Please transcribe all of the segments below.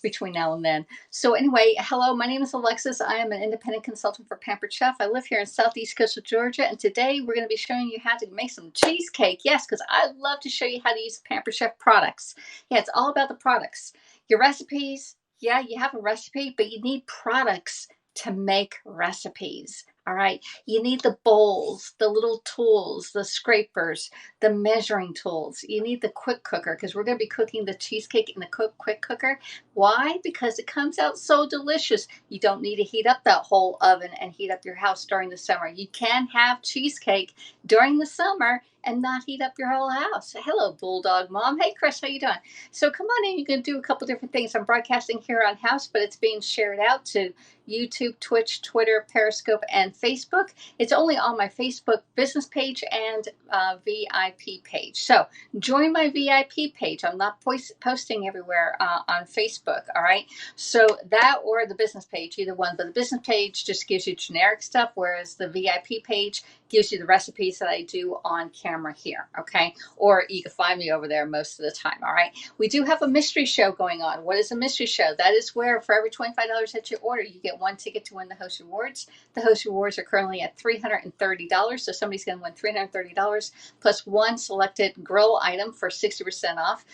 between now and then. So anyway, hello, my name is Alexis. I am an independent consultant for Pampered Chef. I live here in Southeast Coastal Georgia, and today we're going to be showing you how to make some cheesecake. Yes, because I love to show you how to use Pampered Chef products. Yeah, it's all about the products. Your recipes, yeah, you have a recipe, but you need products to make recipes. All right, you need the bowls, the little tools, the scrapers, the measuring tools. You need the quick cooker because we're going to be cooking the cheesecake in the quick cooker. Why? Because it comes out so delicious. You don't need to heat up that whole oven and heat up your house during the summer. You can have cheesecake during the summer and not heat up your whole house. Hello, Bulldog Mom. Hey, Chris, how you doing? So come on in. You can do a couple different things. I'm broadcasting here on House, but it's being shared out to YouTube, Twitch, Twitter, Periscope, and Facebook. It's only on my Facebook business page and VIP page. So join my VIP page. I'm not posting everywhere on Facebook. All right. So that or the business page, either one. But the business page just gives you generic stuff, whereas the VIP page gives you the recipes that I do on camera here. Okay. Or you can find me over there most of the time. All right. We do have a mystery show going on. What is a mystery show? That is where for every $25 that you order, you get one ticket to win the host rewards. The host rewards are currently at $330. So somebody's going to win $330 plus one selected grill item for 60% off.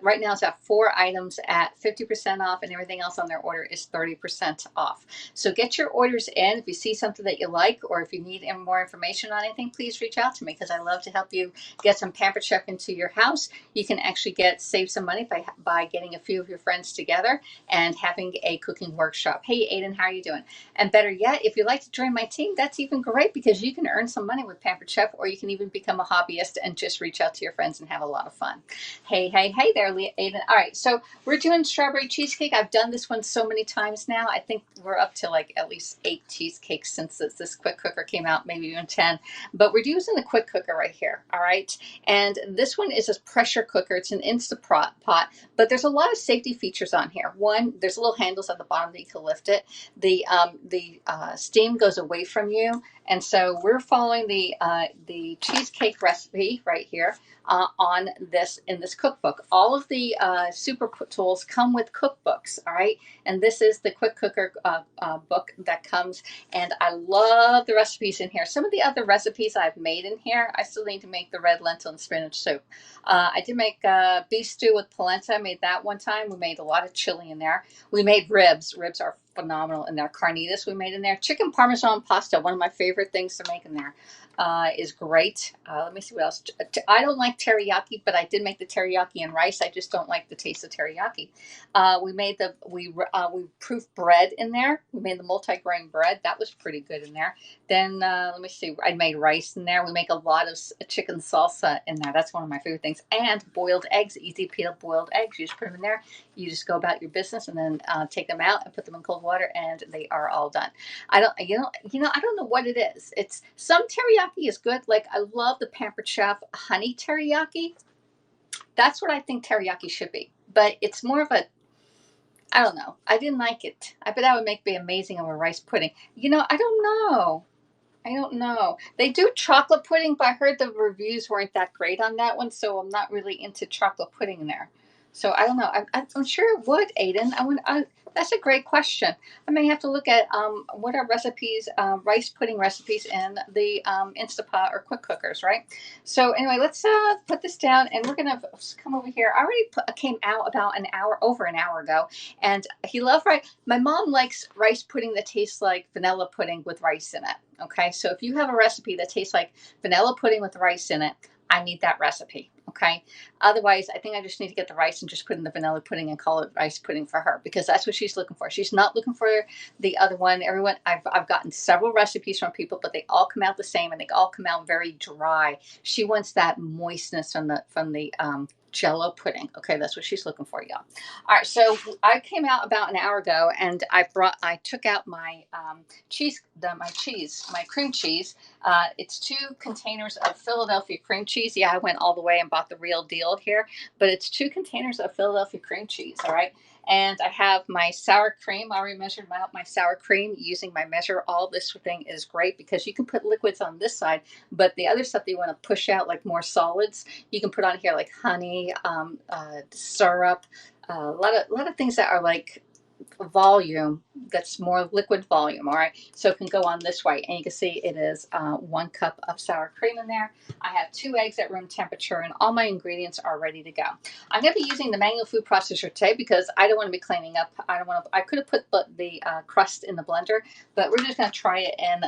Right now it's at 4 items at 50% off, and everything else on their order is 30% off. So get your orders in. If you see something that you like, or if you need more information on anything, please reach out to me because I love to help you get some Pampered Chef into your house. You can actually save some money by getting a few of your friends together and having a cooking workshop. Hey, Aiden, how are you doing? And better yet, if you'd like to join my team, that's even great because you can earn some money with Pampered Chef, or you can even become a hobbyist and just reach out to your friends and have a lot of fun. Hey there, Aiden. All right, so we're doing strawberry cheesecake. I've done this one so many times now. I think we're up to like at least 8 cheesecakes since this quick cooker came out, maybe even 10. But we're using the quick cooker right here, all right? And this one is a pressure cooker. It's an Instapot pot, but there's a lot of safety features on here. One, there's little handles at the bottom that you can lift it. The steam goes away from you, and so we're following the cheesecake recipe right here on this in this cookbook. All of the super tools come with cookbooks, all right? And this is the quick cooker book that comes, and I love the recipes in here. Some of the other recipes I've made in here, I still need to make the red lentil and spinach soup. I did make beef stew with polenta. I made that one time. We made a lot of chili in there. We made ribs. Ribs are phenomenal in there. Carnitas we made in there. Chicken Parmesan pasta, one of my favorite things to make in there. Is great. Let me see what else. I don't like teriyaki, but I did make the teriyaki and rice. I just don't like the taste of teriyaki. We proofed bread in there. We made the multi-grain bread. That was pretty good in there. Then let me see. I made rice in there. We make a lot of chicken salsa in there. That's one of my favorite things. And boiled eggs, easy peeled boiled eggs. You just put them in there. You just go about your business and then take them out and put them in cold water, and they are all done. I don't know what it is. It's some teriyaki is good. Like I love the Pampered Chef honey teriyaki. That's what I think teriyaki should be. But it's more of a, I don't know. I didn't like it. I bet that would be amazing on a rice pudding. I don't know. I don't know. They do chocolate pudding, but I heard the reviews weren't that great on that one, so I'm not really into chocolate pudding there. So I don't know. I'm sure it would, Aiden. That's a great question. I may have to look at what are recipes, rice pudding recipes in the Instapot or quick cookers, right? So anyway, let's put this down, and we're gonna come over here. I already came out about over an hour ago, and he loved rice. My mom likes rice pudding that tastes like vanilla pudding with rice in it. Okay, so if you have a recipe that tastes like vanilla pudding with rice in it, I need that recipe. Okay. Otherwise, I think I just need to get the rice and just put in the vanilla pudding and call it rice pudding for her, because that's what she's looking for. She's not looking for the other one. I've gotten several recipes from people, but they all come out the same, and they all come out very dry. She wants that moistness from the Jello pudding. Okay, that's what she's looking for, y'all. All right, so I came out about an hour ago, and I took out my my cream cheese. It's 2 containers of Philadelphia cream cheese. Yeah, I went all the way and bought the real deal here, but it's 2 containers of Philadelphia cream cheese. All right. And I have my sour cream. I already measured out my sour cream using my measure. All this thing is great because you can put liquids on this side, but the other stuff that you want to push out, like more solids, you can put on here like honey, syrup, a lot of things that are like volume, that's more liquid volume. All right, so it can go on this way, and you can see it is 1 cup of sour cream in there. I have 2 eggs at room temperature, and all my ingredients are ready to go. I'm going to be using the manual food processor today because I don't want to be cleaning up. I don't want to. I could have put the crust in the blender, but we're just going to try it in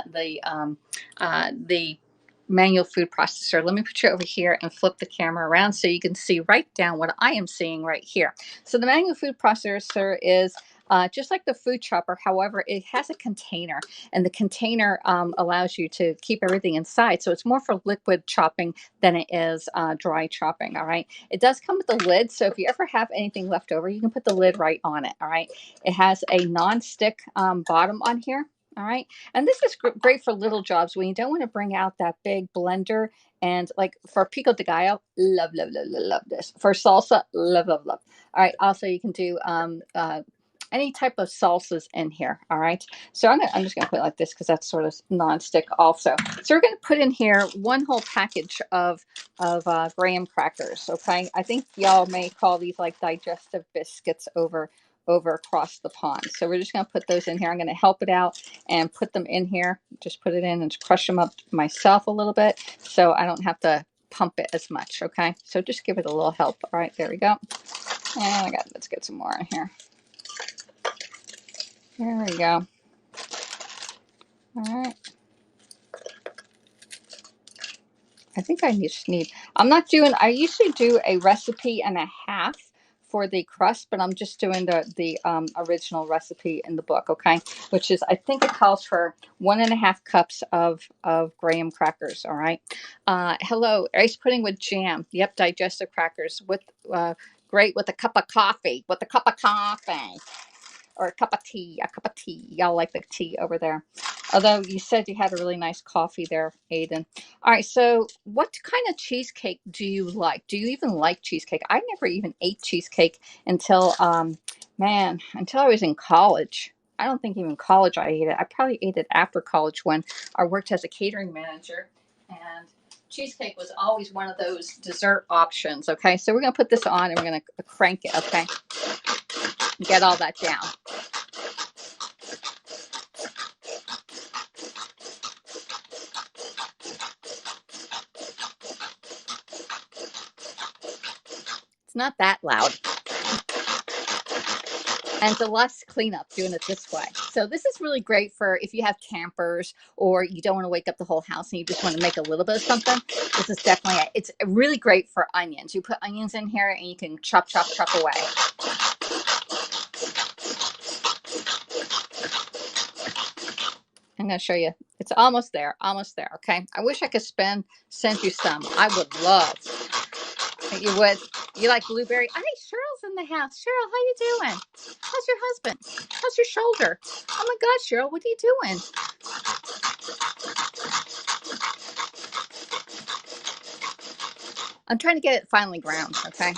the manual food processor. Let me put you over here and flip the camera around so you can see right down what I am seeing right here. So the manual food processor is just like the food chopper. However, it has a container, and the container allows you to keep everything inside. So it's more for liquid chopping than it is dry chopping. All right. It does come with a lid. So if you ever have anything left over, you can put the lid right on it. All right. It has a non-stick bottom on here. All right. And this is great for little jobs when you don't want to bring out that big blender. And like for pico de gallo, love, love, love, love, love this. For salsa, love, love, love. All right. Also, you can do any type of salsas in here. All right. So I'm just going to put it like this because that's sort of non-stick also. So we're going to put in here 1 whole package of graham crackers. Okay. I think y'all may call these like digestive biscuits over across the pond. So we're just going to put those in here. I'm going to help it out and put them in here. Just put it in and crush them up myself a little bit so I don't have to pump it as much. Okay. So just give it a little help. All right. There we go. And let's get some more in here. There we go. All right. I think I just need, I usually do a recipe and a half for the crust, but I'm just doing the original recipe in the book, okay? Which is, I think it calls for 1.5 cups of graham crackers, all right? Hello, rice pudding with jam. Yep, digestive crackers with, great with a cup of coffee, or a cup of tea. Y'all like the tea over there. Although you said you had a really nice coffee there, Aiden. All right, so what kind of cheesecake do you like? Do you even like cheesecake? I never even ate cheesecake until, until I was in college. I don't think even college I ate it. I probably ate it after college when I worked as a catering manager, and cheesecake was always one of those dessert options. Okay, so we're going to put this on and we're going to crank it, okay? Get all that down. It's not that loud. And it's a less cleanup doing it this way. So this is really great for if you have campers or you don't want to wake up the whole house and you just want to make a little bit of something. This is definitely it. It's really great for onions. You put onions in here and you can chop, chop, chop away. I'm going to show you. It's almost there. Almost there. Okay. I wish I could send you some. I would love. You would. You like blueberry? Hey, Cheryl's in the house. Cheryl, how you doing? How's your husband? How's your shoulder? Oh my gosh, Cheryl, what are you doing? I'm trying to get it finely ground, okay?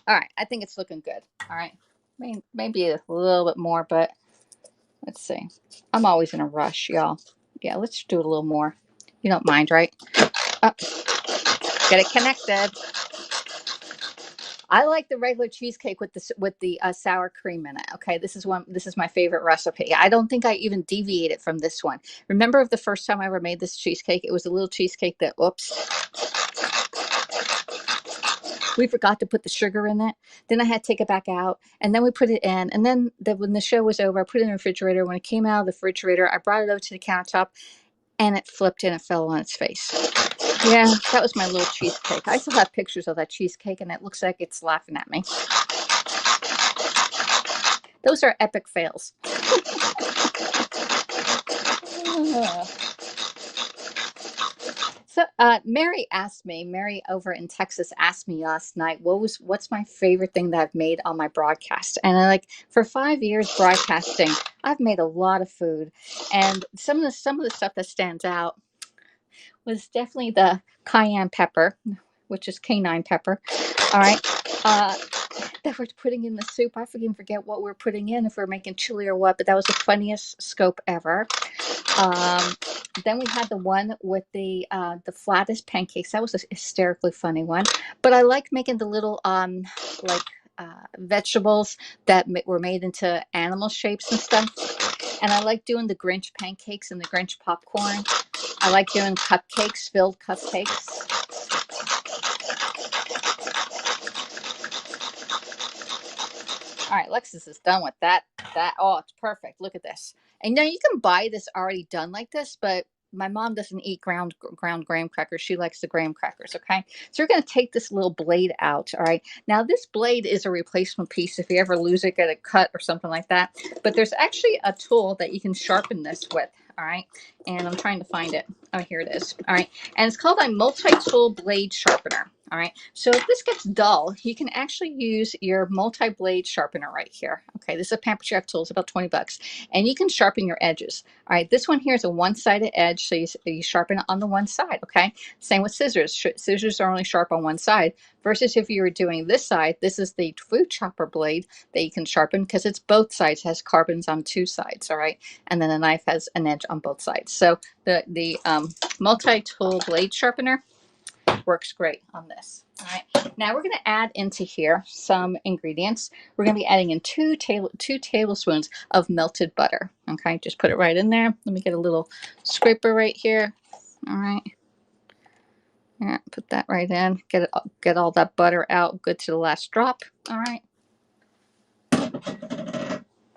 All right, I think it's looking good. All right, maybe a little bit more, but let's see. I'm always in a rush, y'all. Yeah, let's do it a little more. You don't mind, right? Get it connected. I like the regular cheesecake with the sour cream in it. Okay, this is my favorite recipe. I don't think I even deviated from this one. Remember the first time I ever made this cheesecake? It was a little cheesecake that, we forgot to put the sugar in it. Then I had to take it back out, and then we put it in. And then when the show was over, I put it in the refrigerator. When it came out of the refrigerator, I brought it over to the countertop, and it flipped and it fell on its face. Yeah, that was my little cheesecake. I still have pictures of that cheesecake, and it looks like it's laughing at me. Those are epic fails. So Mary over in Texas asked me last night, what's my favorite thing that I've made on my broadcast? And for 5 years broadcasting, I've made a lot of food. And some of the stuff that stands out was definitely the cayenne pepper, which is canine pepper. All right. that we're putting in the soup. I forget what we're putting in, if we're making chili or what, but that was the funniest scope ever. Then we had the one with the flattest pancakes. That was a hysterically funny one. But I like making the little like vegetables that were made into animal shapes and stuff. And I like doing the Grinch pancakes and the Grinch popcorn. I like doing cupcakes, filled cupcakes. All right, Alexis is done with that. Oh, it's perfect. Look at this. And now you can buy this already done like this, but my mom doesn't eat ground graham crackers. She likes the graham crackers, okay? So we're going to take this little blade out, all right? Now, this blade is a replacement piece if you ever lose it, get a cut or something like that. But there's actually a tool that you can sharpen this with, all right? And I'm trying to find it. Oh, here it is, all right? And it's called a multi-tool blade sharpener. All right, so if this gets dull, you can actually use your multi-blade sharpener right here. Okay, this is a Pampered Chef tool. It's about 20 bucks. And you can sharpen your edges. All right, this one here is a one-sided edge, so you sharpen it on the one side, okay? Same with scissors. Scissors are only sharp on one side, versus if you were doing this side, this is the food chopper blade that you can sharpen because it's both sides, has carbons on two sides, all right? And then the knife has an edge on both sides. So the multi-tool blade sharpener works great on this. All right, now we're going to add into here some ingredients. We're going to be adding in two tablespoons of melted butter. Okay, just put it right in there. Let me get a little scraper right here. All right, yeah, put that right in. Get all that butter out, good to the last drop. All right.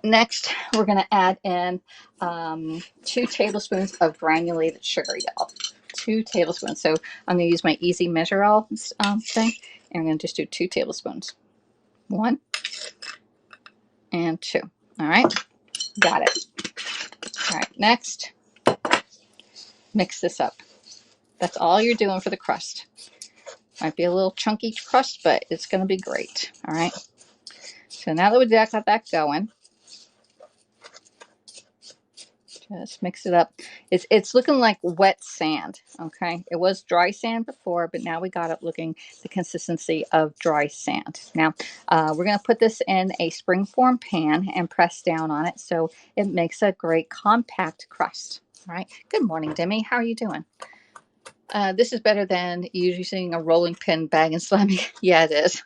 Next, we're going to add in 2 tablespoons of granulated sugar, y'all. 2 tablespoons. So I'm going to use my easy measure all thing, and I'm going to just do 2 tablespoons. 1 and 2. All right, got it. All right, next, mix this up. That's all you're doing for the crust. Might be a little chunky crust, but it's going to be great. All right. So now that we got that going, just mix it up. It's looking like wet sand, okay? It was dry sand before, but now we got it looking the consistency of dry sand. Now, we're going to put this in a springform pan and press down on it so it makes a great compact crust. All right. Good morning, Demi. How are you doing? This is better than using a rolling pin bag and slamming. Yeah, it is.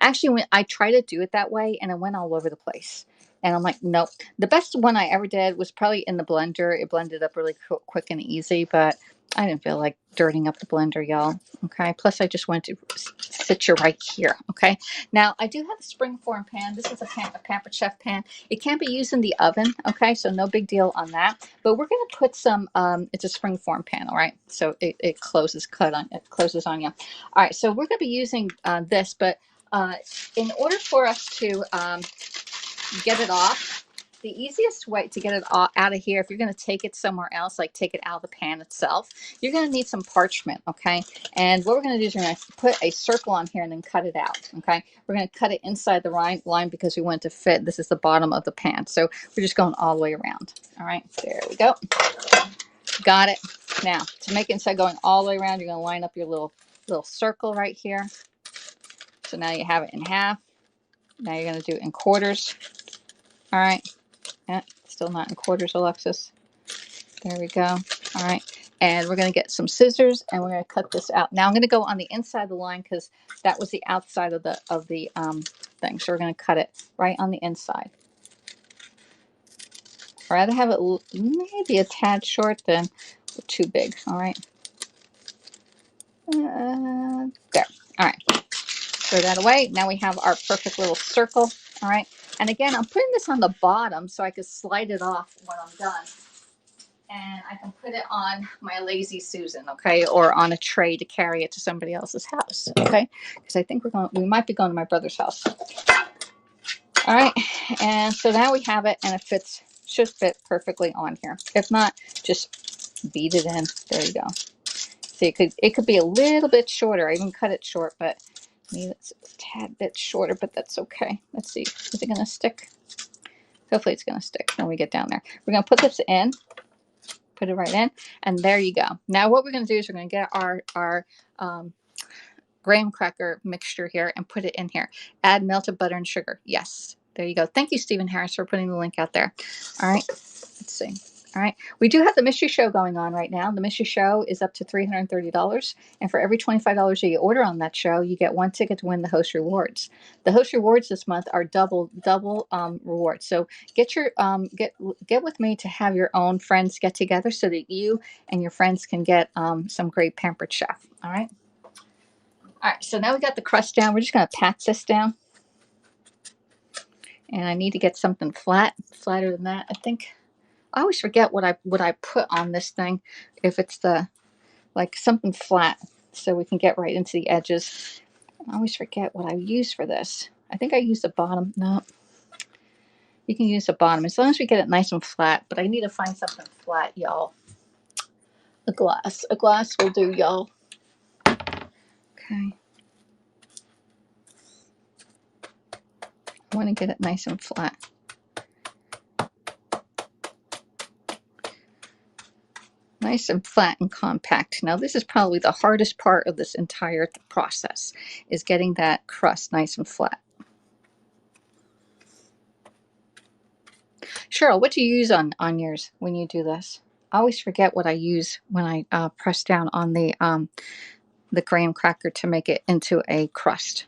Actually, when I tried to do it that way, and it went all over the place. And I'm like, nope. The best one I ever did was probably in the blender. It blended up really quick and easy, but I didn't feel like dirtying up the blender, y'all. Okay. Plus, I just wanted to sit you right here. Okay. Now, I do have a springform pan. This is a Pampered Chef pan. It can't be used in the oven. Okay. So no big deal on that. But we're going to put some, it's a springform pan. All right. So it closes on you. All right. So we're going to be using this, but in order for us to get it off, the easiest way to get it out of here, if you're going to take it somewhere else, like take it out of the pan itself, you're going to need some parchment, okay? And what we're going to do is we're going to put a circle on here and then cut it out, okay? We're going to cut it inside the line because we want it to fit. This is the bottom of the pan, so we're just going all the way around. All right, there we go. Got it. Now, to make it instead of going all the way around, you're going to line up your little circle right here. So now you have it in half. Now you're going to do it in quarters. All right. Yeah, still not in quarters, Alexis. There we go. All right. And we're going to get some scissors and we're going to cut this out. Now I'm going to go on the inside of the line because that was the outside of the thing. So we're going to cut it right on the inside. I'd rather have it maybe a tad short than too big. All right. There. All right. Throw that away. Now we have our perfect little circle. All right. And again, I'm putting this on the bottom so I can slide it off when I'm done. And I can put it on my Lazy Susan, okay, or on a tray to carry it to somebody else's house, okay? Because I think we might be going to my brother's house. All right. And so now we have it, and it should fit perfectly on here. If not, just beat it in. There you go. See, it could be a little bit shorter. I even cut it short, but maybe it's a tad bit shorter, but that's okay. Let's see. Is it going to stick? Hopefully it's going to stick when we get down there. We're going to put this in, put it right in, and there you go. Now what we're going to do is we're going to get our graham cracker mixture here and put it in here. Add melted butter and sugar. Yes. There you go. Thank you, Stephen Harris, for putting the link out there. All right. Let's see. All right. We do have the mystery show going on right now. The mystery show is up to $330. And for every $25 that you order on that show, you get one ticket to win the host rewards. The host rewards this month are double rewards. So get your get with me to have your own friends get together so that you and your friends can get some great Pampered Chef. All right. All right. So now we got the crust down. We're just going to pat this down. And I need to get something flatter than that. I think I always forget what I put on this thing, if it's like something flat, so we can get right into the edges. I always forget what I use for this. I think I use the bottom. No, you can use the bottom as long as we get it nice and flat. But I need to find something flat, y'all. A glass will do, y'all. Okay. I want to get it nice and flat. Nice and flat and compact. Now this is probably the hardest part of this entire process, is getting that crust nice and flat. Cheryl, what do you use on yours when you do this? I always forget what I use when I press down on the graham cracker to make it into a crust.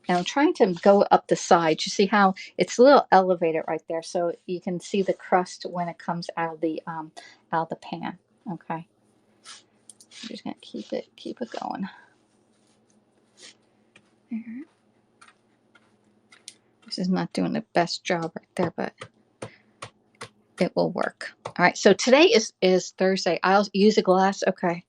And I'm trying to go up the side. You see how it's a little elevated right there, so you can see the crust when it comes out of the pan. Okay, I'm just gonna keep it going. This is not doing the best job right there, but it will work. All right, so today is Thursday. I'll use a glass. Okay.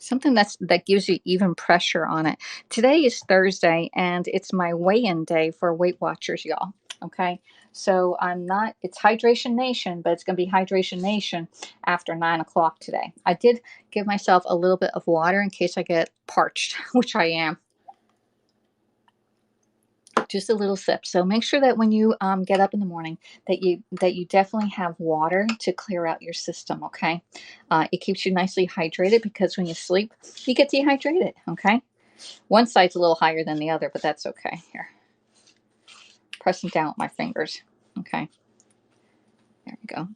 Something that gives you even pressure on it. Today is Thursday, and it's my weigh-in day for Weight Watchers, y'all. Okay, so it's Hydration Nation, but it's going to be Hydration Nation after 9 o'clock today. I did give myself a little bit of water in case I get parched, which I am. Just a little sip. So make sure that when you get up in the morning that you definitely have water to clear out your system. Okay, it keeps you nicely hydrated, because when you sleep you get dehydrated. Okay, one side's a little higher than the other, but that's okay. Here, pressing down with my fingers. Okay, there we go.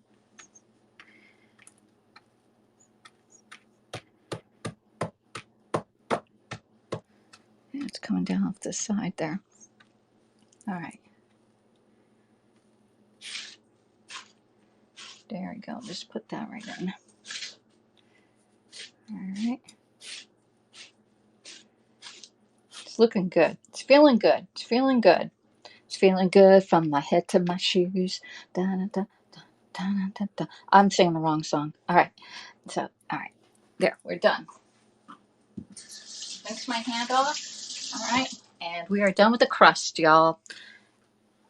And it's coming down off this side there. All right. There we go. Just put that right in. All right. It's looking good. It's feeling good. It's feeling good. It's feeling good from my head to my shoes. Da, da, da, da, da, da. I'm singing the wrong song. All right. So, all right. There. We're done. Rinse my hand off. All right. And we are done with the crust, y'all.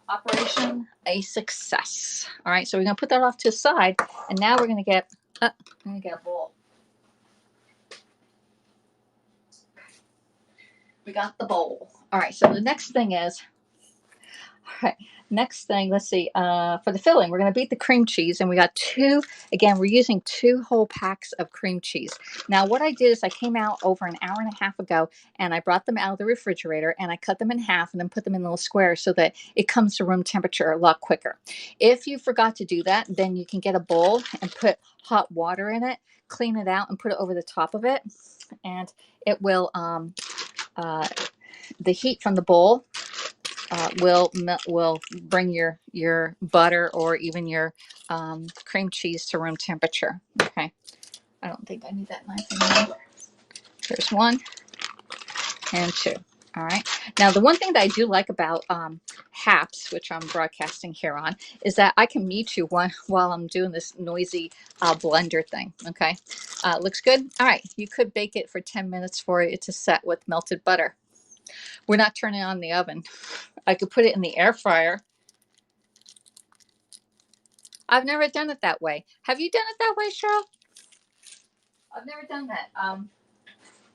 Operation a success. All right. So we're going to put that off to the side. And now we're going to get a bowl. We got the bowl. All right. So the next thing is, all right. Next thing, let's see. For the filling, we're going to beat the cream cheese, and we got again, we're using 2 whole packs of cream cheese. Now, what I did is I came out over an hour and a half ago, and I brought them out of the refrigerator, and I cut them in half and then put them in little squares so that it comes to room temperature a lot quicker. If you forgot to do that, then you can get a bowl and put hot water in it, clean it out, and put it over the top of it, and it will, the heat from the bowl will bring your butter or even your cream cheese to room temperature. Okay, I don't think I need that knife anymore. There's 1 and 2. All right. Now, the one thing that I do like about Haps, which I'm broadcasting here on, is that I can mute you while I'm doing this noisy blender thing. Okay, looks good. All right, you could bake it for 10 minutes for it to set with melted butter. We're not turning on the oven. I could put it in the air fryer. I've never done it that way. Have you done it that way, Cheryl? I've never done that.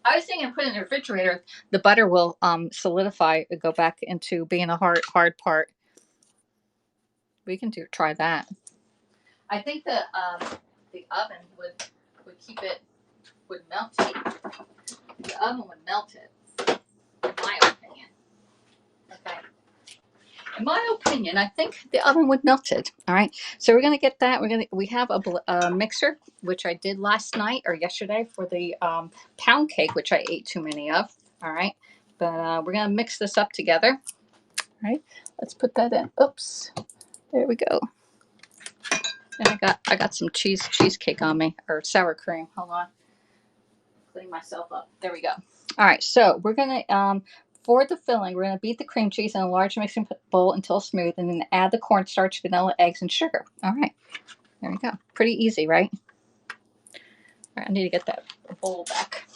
I was thinking put it in the refrigerator. The butter will solidify and go back into being a hard part. We can try that. I think the oven would keep it, would melt it. The oven would melt it, in my opinion. Okay. In my opinion, I think the oven would melt it. All right. So we're gonna get that. We have a mixer, which I did last night or yesterday for the pound cake, which I ate too many of. All right. But we're gonna mix this up together. All right. Let's put that in. Oops. There we go. And I got some cheesecake on me, or sour cream. Hold on. Clean myself up. There we go. All right. So we're gonna for the filling, we're gonna beat the cream cheese in a large mixing bowl until smooth, and then add the cornstarch, vanilla, eggs, and sugar. All right. There we go. Pretty easy, right? All right, I need to get that bowl back.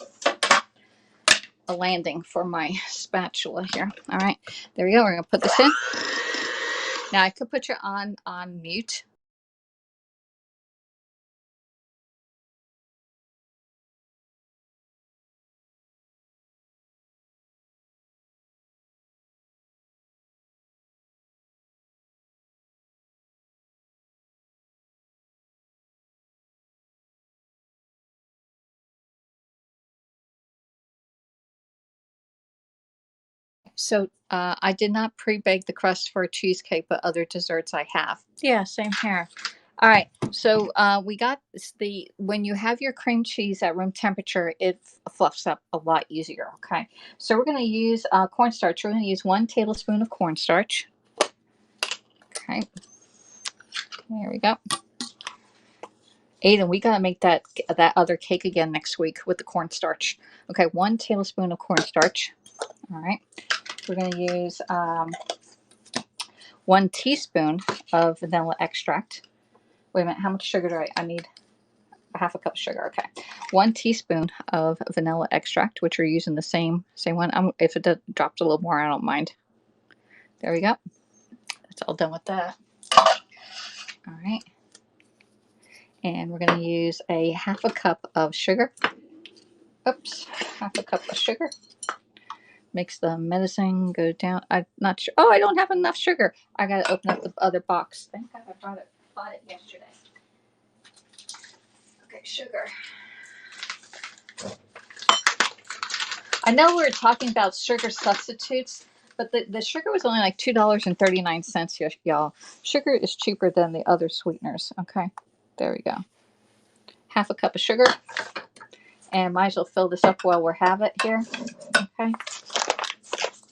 A landing for my spatula here. All right. There we go. We're gonna put this in. Now I could put you on mute. So I did not pre-bake the crust for a cheesecake, but other desserts I have. Yeah, same here. All right. So we got when you have your cream cheese at room temperature, it fluffs up a lot easier. Okay. So we're going to use cornstarch. We're going to use 1 tablespoon of cornstarch. Okay. There we go. Aiden, we got to make that other cake again next week with the cornstarch. Okay. 1 tablespoon of cornstarch. All right. We're going to use 1 teaspoon of vanilla extract. Wait a minute, how much sugar do I need? A half a cup of sugar. Okay. 1 teaspoon of vanilla extract, which we're using the same one. If it drops a little more, I don't mind. There we go. That's all done with that. All right. And we're going to use a half a cup of sugar. Oops, half a cup of sugar. Makes the medicine go down. I'm not sure. Oh, I don't have enough sugar. I got to open up the other box. Thank God I bought it yesterday. Okay, sugar. I know we were talking about sugar substitutes, but the sugar was only like $2.39, y'all. Sugar is cheaper than the other sweeteners. Okay, there we go. Half a cup of sugar. And might as well fill this up while we have it here. Okay,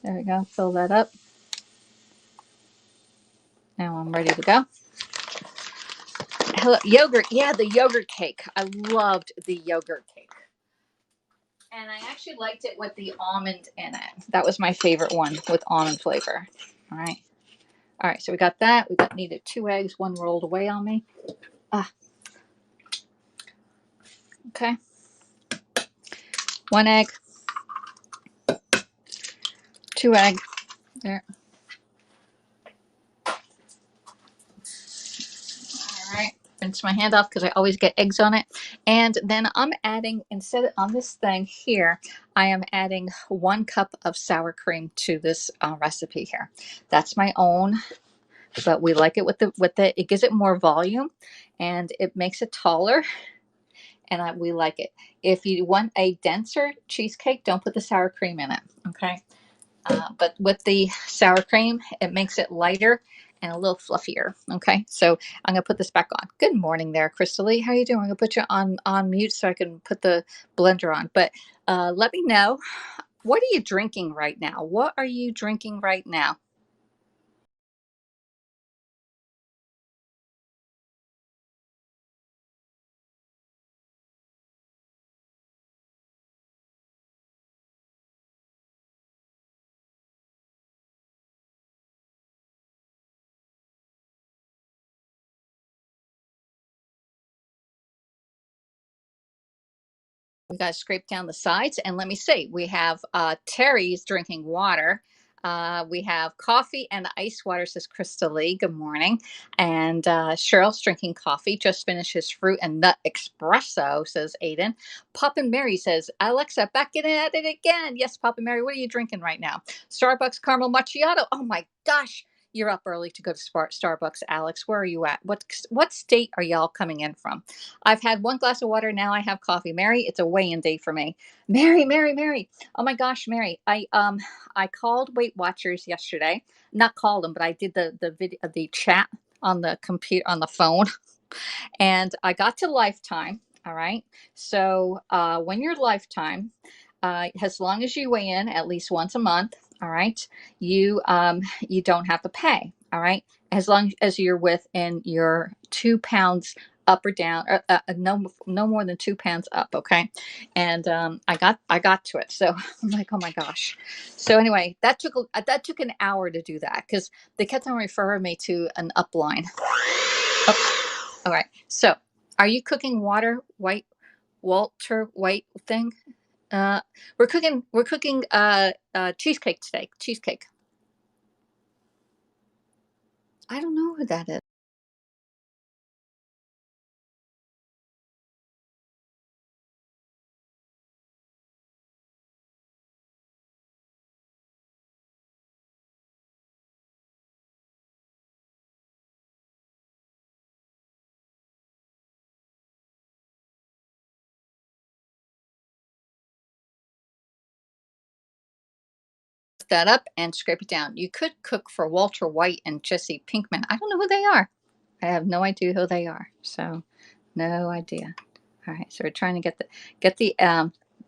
there we go. Fill that up. Now I'm ready to go. Hello, yogurt. Yeah, the yogurt cake. I loved the yogurt cake. And I actually liked it with the almond in it. That was my favorite one with almond flavor. All right. All right, so we got that. We needed 2 eggs. 1 rolled away on me. Okay. 1 egg. 2 egg. There. All right. Rinse my hand off because I always get eggs on it. And then I'm adding, instead of on this thing here, I am adding 1 cup of sour cream to this recipe here. That's my own, but we like it with it gives it more volume and it makes it taller. And we like it. If you want a denser cheesecake, don't put the sour cream in it. Okay. But with the sour cream, it makes it lighter and a little fluffier. Okay, so I'm gonna put this back on. Good morning there, Crystalie. How are you doing? I'm gonna put you on mute so I can put the blender on. But let me know, what are you drinking right now? What are you drinking right now? We got to scrape down the sides, and let me see. We have Terry's drinking water. We have coffee and ice water, says Crystalie. Good morning. And Cheryl's drinking coffee. Just finished his fruit and nut espresso, says Aiden. Pop and Mary says, Alexa, back in at it again. Yes, Pop and Mary, what are you drinking right now? Starbucks caramel macchiato. Oh my gosh. You're up early to go to Starbucks, Alex. Where are you at? What state are y'all coming in from? I've had one glass of water. Now I have coffee. Mary, it's a weigh-in day for me. Mary, Mary, Mary. Oh my gosh, Mary. I called Weight Watchers yesterday. Not called them, but I did the video, the chat on the computer, on the phone, and I got to lifetime. All right. So when you're lifetime, as long as you weigh in at least once a month, all right, you don't have to pay. All right, as long as you're within your 2 pounds up or down, or, no more than 2 pounds up. Okay, and I got to it. So I'm like, oh my gosh. So anyway, that took an hour to do that because they kept on referring me to an upline. Oh, all right. So, are you cooking Walter White thing? Uh, we're cooking cheesecake today. Cheesecake. I don't know who that is. That up and scrape it down. You could cook for Walter White and Jesse Pinkman. I don't know who they are. I have no idea who they are. So, no idea. All right. So we're trying to get the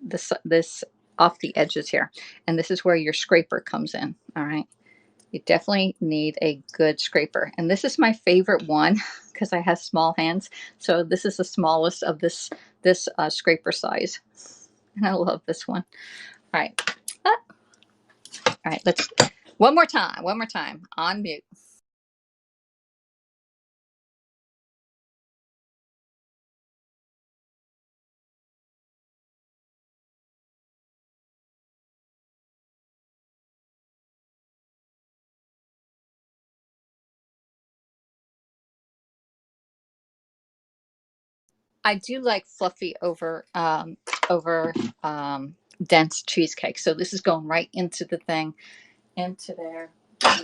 this off the edges here, and this is where your scraper comes in. All right. You definitely need a good scraper. And this is my favorite one because I have small hands. So this is the smallest of this scraper size. And I love this one. All right. Ah, all right. Let's one more time. One more time. On mute. I do like fluffy over dense cheesecake. So this is going right into the thing, into there. All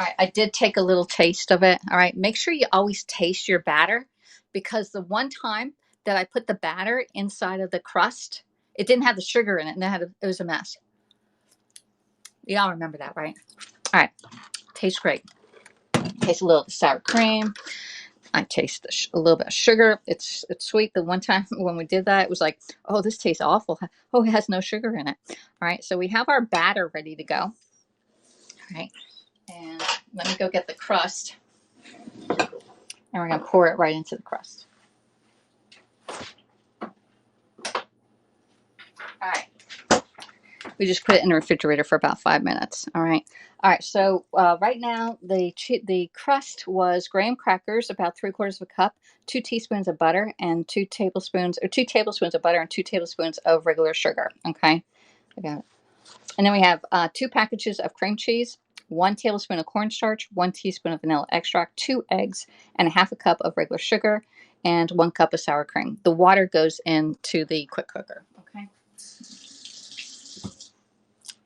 right, I did take a little taste of it. All right, make sure you always taste your batter because the one time that I put the batter inside of the crust, it didn't have the sugar in it, and it was a mess. Y'all remember that, right? All right, tastes great. Taste a little sour cream. I taste a little bit of sugar. It's sweet. The one time when we did that, it was like, oh, this tastes awful. Oh, it has no sugar in it. All right, so we have our batter ready to go. All right, and let me go get the crust, and we're gonna pour it right into the crust. All right. We just put it in the refrigerator for about 5 minutes. All right. All right. So right now the crust was graham crackers, about 3/4 of a cup, 2 teaspoons of butter, and 2 tablespoons of butter and 2 tablespoons of regular sugar. Okay. I got it. And then we have 2 packages of cream cheese, 1 tablespoon of cornstarch, 1 teaspoon of vanilla extract, 2 eggs, and a half a cup of regular sugar, and 1 cup of sour cream. The water goes into the quick cooker. Okay.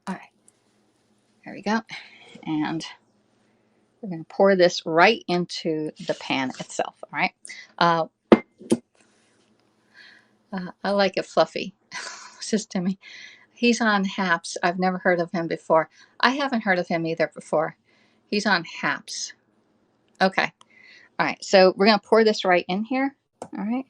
All right. There we go. And we're going to pour this right into the pan itself. All right. I like it fluffy. Says Timmy. He's on Haps. I've never heard of him before. I haven't heard of him either before. He's on Haps. Okay. All right. So we're going to pour this right in here. All right.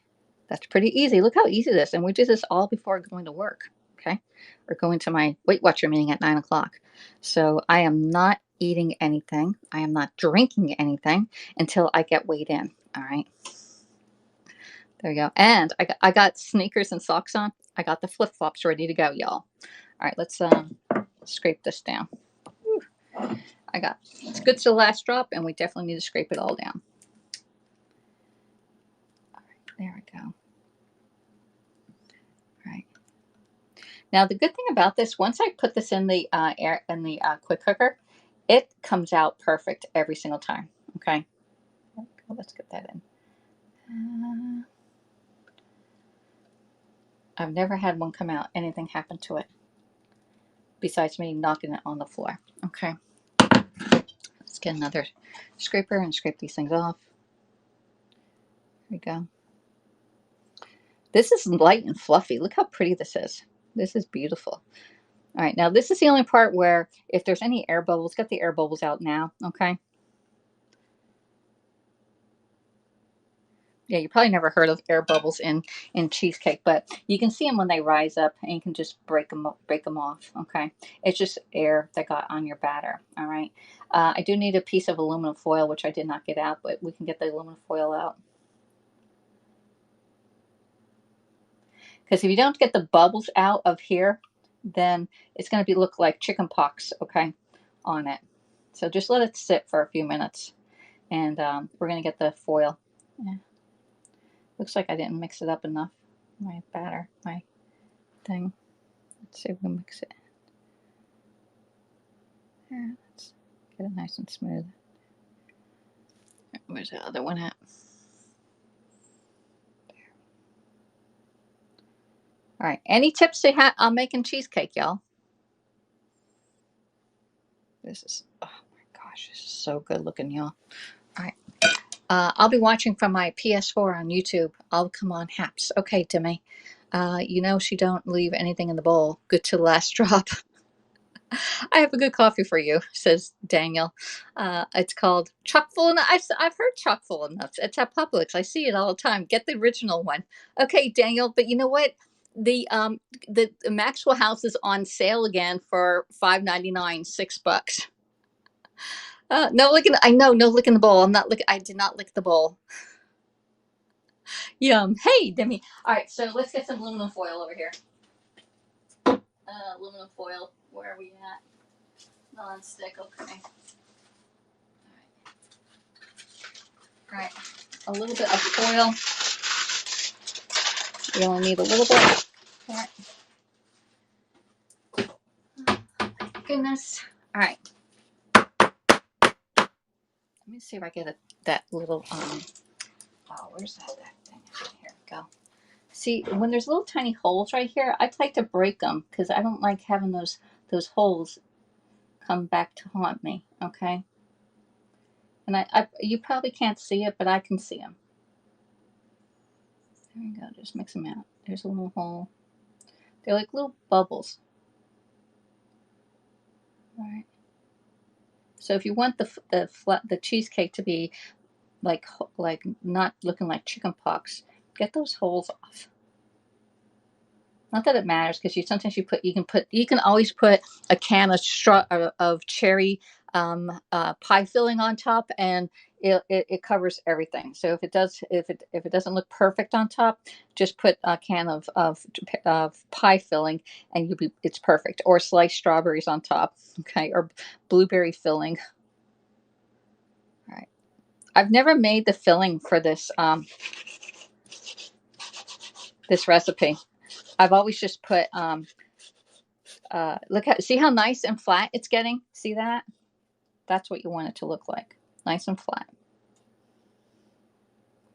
That's pretty easy. Look how easy this is. And we do this all before going to work. Okay. Or going to my Weight Watcher meeting at 9 o'clock. So I am not eating anything. I am not drinking anything until I get weighed in. All right. There we go. And I got sneakers and socks on. I got the flip flops ready to go, y'all. All right. Let's scrape this down. Whew. It's good to the last drop, and we definitely need to scrape it all down. All right. There we go. Now, the good thing about this, once I put this in the quick cooker, it comes out perfect every single time. Okay, let's get that in. I've never had one come out, anything happen to it, besides me knocking it on the floor. Okay, let's get another scraper and scrape these things off. There we go. This is light and fluffy. Look how pretty this is. This is beautiful. All right, now this is the only part where if there's any air bubbles, get the air bubbles out now, okay? Yeah, you probably never heard of air bubbles in cheesecake, but you can see them when they rise up, and you can just break them off, okay? It's just air that got on your batter, all right? I do need a piece of aluminum foil, which I did not get out, but we can get the aluminum foil out. Because if you don't get the bubbles out of here, then it's going to look like chicken pox, okay, on it. So just let it sit for a few minutes, and we're going to get the foil. Yeah. Looks like I didn't mix it up enough. My batter, my thing. Let's see if we can mix it. Yeah, let's get it nice and smooth. Where's the other one at? There. All right. Any tips you have on making cheesecake, y'all? This is, oh my gosh, this is so good looking, y'all. All right. I'll be watching from my PS4 on YouTube. I'll come on Haps. Okay, Timmy. You know she don't leave anything in the bowl. Good to the last drop. I have a good coffee for you, says Daniel. It's called Chock full of nuts. I've heard chock full of nuts. It's at Publix. I see it all the time. Get the original one. Okay, Daniel, but you know what? The Maxwell House is on sale again for $5.99, $6. No licking. I know, no licking the bowl. I'm not licking. I did not lick the bowl. Yum. Hey, Demi. All right, so let's get some aluminum foil over here. Aluminum foil. Where are we at? Non-stick. Okay. All right. A little bit of foil. You only need a little bit. All right. Oh, my goodness. All right. Let me see if I get that little oh, where's that thing? Here we go. See, when there's little tiny holes right here, I'd like to break them because I don't like having those holes come back to haunt me, okay? And you probably can't see it, but I can see them. There we go. Just mix them out. There's a little hole. They're like little bubbles. All right. So if you want the cheesecake to be like not looking like chicken pox, get those holes off. Not that it matters, because you can always put a can of cherry pie filling on top, and it covers everything. So if it doesn't look perfect on top, just put a can of pie filling, and it's perfect. Or sliced strawberries on top, okay, or blueberry filling. All right. I've never made the filling for this this recipe. I've always just put see how nice and flat it's getting? See that? That's what you want it to look like. Nice and flat.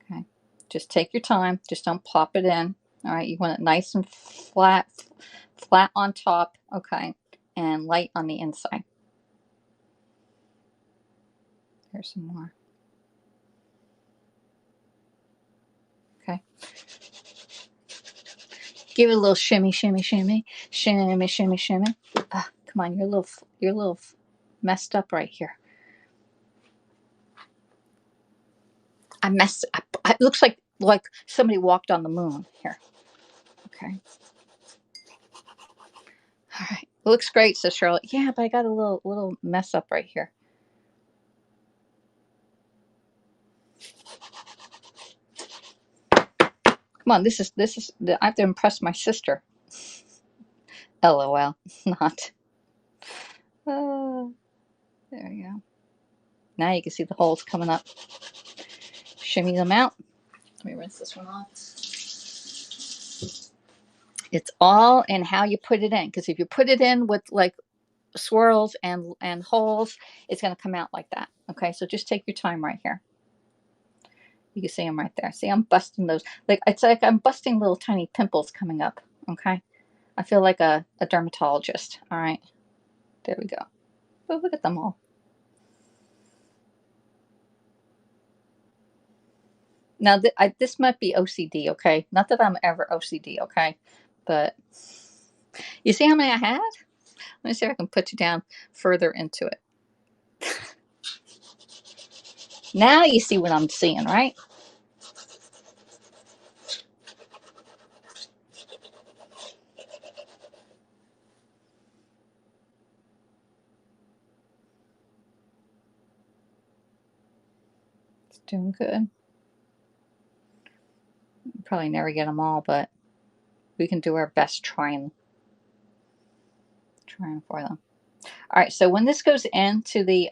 Okay. Just take your time. Just don't plop it in. All right. You want it nice and flat on top. Okay. And light on the inside. Here's some more. Okay. Give it a little shimmy, shimmy, shimmy, shimmy, shimmy, shimmy. Come on, you're a little messed up right here. I messed up. It looks like somebody walked on the moon here. Okay. All right. It looks great, says Charlotte. Yeah, but I got a little mess up right here. Come on, this is I have to impress my sister. LOL. Not. There we go. Now you can see the holes coming up. Shimmy them out. Let me rinse this one off. It's all in how you put it in, because if you put it in with like swirls and holes, it's going to come out like that. Okay, so just take your time right here. You can see them right there. See, I'm busting those. It's like I'm busting little tiny pimples coming up. Okay, I feel like a dermatologist. All right, there we go. Oh, look at them all. Now, this might be OCD, okay? Not that I'm ever OCD, okay? But you see how many I had? Let me see if I can put you down further into it. Now you see what I'm seeing, right? It's doing good. Probably never get them all, but we can do our best trying for them. All right, so when this goes into the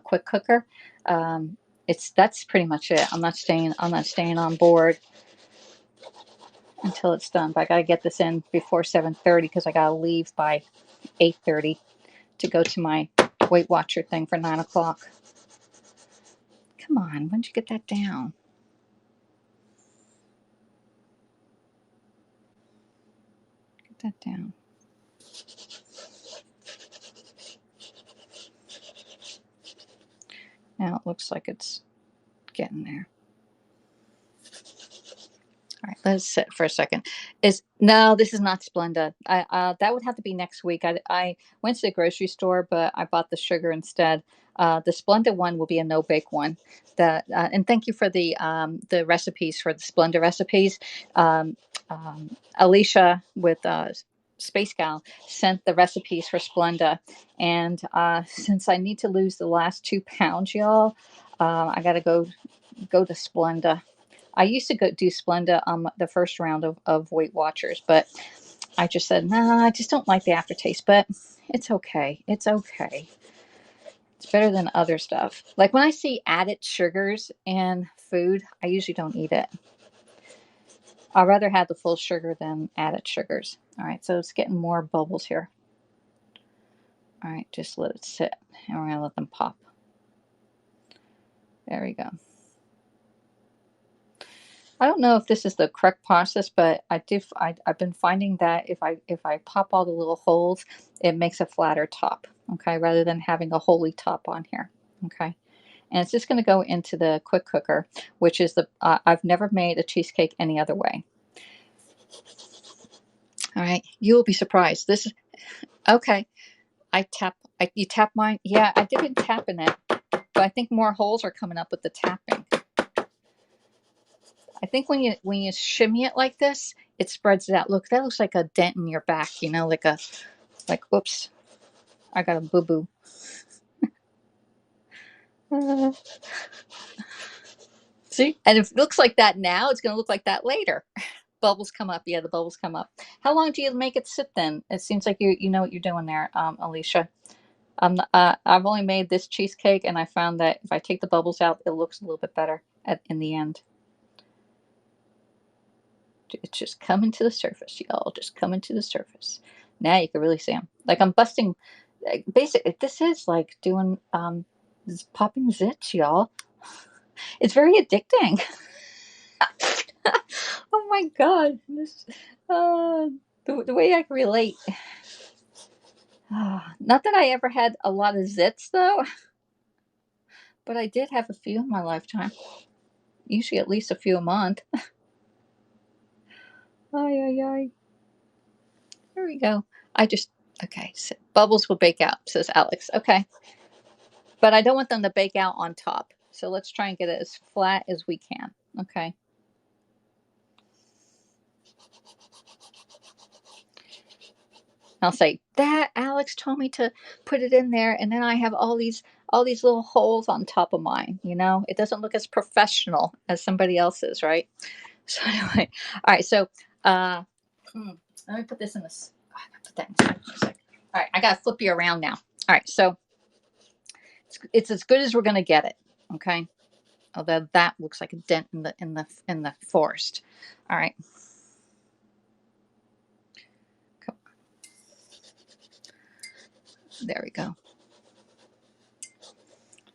quick cooker, that's pretty much it. I'm not staying on board until it's done. But I got to get this in before 7:30 because I got to leave by 8:30 to go to my Weight Watcher thing for 9 o'clock. Come on, when did you get that down? Get that down. Now it looks like it's getting there. All right, let us sit for a second. No, this is not Splenda. That would have to be next week. I went to the grocery store, but I bought the sugar instead. The Splenda one will be a no bake one. And thank you for the recipes for the Splenda recipes. Um, Alicia with Space Gal sent the recipes for Splenda, and since I need to lose the last 2 pounds, y'all, I got to go to Splenda. I used to go do Splenda on the first round of Weight Watchers, but I just said, nah, I just don't like the aftertaste, but it's okay. It's okay. It's better than other stuff. Like when I see added sugars in food, I usually don't eat it. I'd rather have the full sugar than added sugars. All right, so it's getting more bubbles here. All right, just let it sit, and we're going to let them pop. There we go. I don't know if this is the correct process, but I've been finding that if I pop all the little holes, it makes a flatter top, okay, rather than having a holy top on here, okay. And it's just going to go into the quick cooker, which is I've never made a cheesecake any other way. All right, you will be surprised. This is okay. You tap mine. Yeah, I didn't tap in it, but I think more holes are coming up with the tapping. I think when you shimmy it like this, it spreads it out. Look, that looks like a dent in your back, you know, like oops, I got a boo-boo. See? And if it looks like that now, it's going to look like that later. Bubbles come up. Yeah, the bubbles come up. How long do you make it sit then? It seems like you know what you're doing there, Alicia. I've only made this cheesecake, and I found that if I take the bubbles out, it looks a little bit better in the end. It's just coming to the surface, y'all. Just coming to the surface. Now you can really see them. Like I'm busting. Basically, this is like doing this popping zits, y'all. It's very addicting. Oh my god, the way I can relate. Not that I ever had a lot of zits though, but I did have a few in my lifetime. Usually at least a few a month. Ay, ay, ay. There we go. Okay, so bubbles will bake out, says Alex. Okay. But I don't want them to bake out on top. So let's try and get it as flat as we can. Okay. I'll say that Alex told me to put it in there, and then I have all these little holes on top of mine. You know, it doesn't look as professional as somebody else's, right? So anyway, all right. So let me put this in this. Oh, I gotta put that inside for a second. All right, I gotta flip you around now. All right, so it's as good as we're gonna get it. Okay. Although that looks like a dent in the forest. All right. Come on. There we go.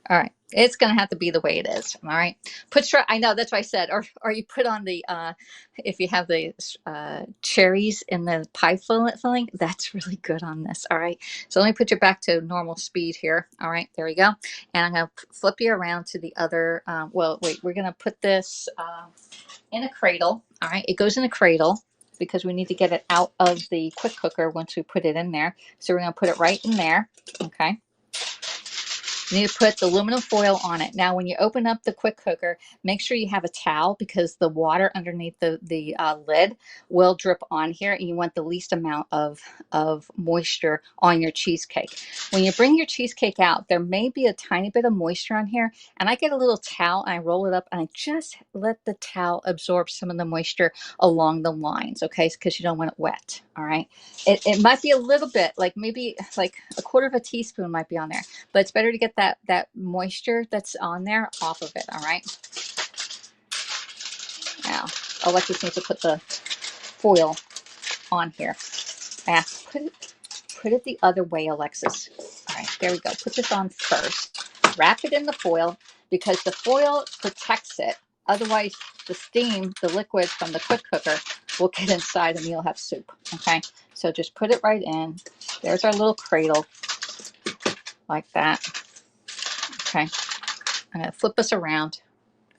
All right. It's going to have to be the way it is. All right. I know that's what I said. Or you put on the, if you have the cherries in the pie filling, that's really good on this. All right. So let me put you back to normal speed here. All right. There we go. And I'm going to flip you around to the other. Well, wait, we're going to put this in a cradle. All right. It goes in a cradle because we need to get it out of the quick cooker once we put it in there. So we're going to put it right in there. Okay. You need to put the aluminum foil on it. Now, when you open up the quick cooker, make sure you have a towel because the water underneath the lid will drip on here, and you want the least amount of moisture on your cheesecake. When you bring your cheesecake out, there may be a tiny bit of moisture on here, and I get a little towel and I roll it up and I just let the towel absorb some of the moisture along the lines, okay, because you don't want it wet, all right? It might be a little bit, like maybe like a quarter of a teaspoon might be on there, but it's better to get that moisture that's on there off of it. All right. Now, Alexis needs to put the foil on here. Yeah, put it the other way, Alexis. All right, there we go. Put this on first. Wrap it in the foil because the foil protects it. Otherwise, the steam, the liquid from the quick cooker will get inside and you'll have soup. Okay, so just put it right in. There's our little cradle, like that. Okay, I'm going to flip us around.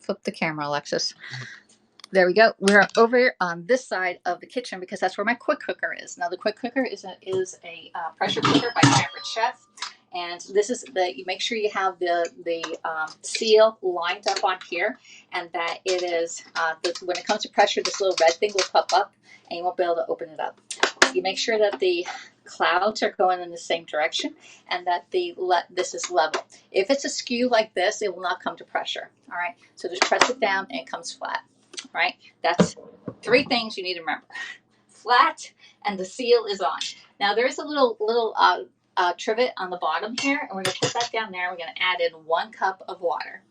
Flip the camera, Alexis. There we go. We're over here on this side of the kitchen because that's where my quick cooker is. Now, the quick cooker is a pressure cooker by Pampered Chef. And this is you make sure you have the seal lined up on here, and that it is, when it comes to pressure, this little red thing will pop up and you won't be able to open it up. You make sure that the clouds are going in the same direction and that this is level. If it's askew like this, it will not come to pressure. All right, so just press it down and it comes flat. All right, that's 3 things you need to remember: flat, and the seal is on. Now there is a little trivet on the bottom here, and we're going to put that down there. We're going to add in 1 cup of water.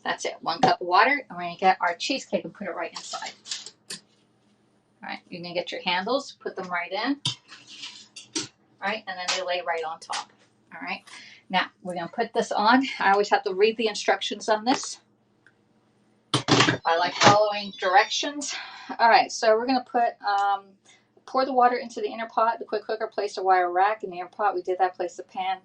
That's it, 1 cup of water, and we're going to get our cheesecake and put it right inside. All right, you're going to get your handles, put them right in. All right, and then they lay right on top. All right, now we're going to put this on. I always have to read the instructions on this. I like following directions. All right, so we're going to put, pour the water into the inner pot. The quick cooker, place a wire rack in the inner pot. We did that. Place the pan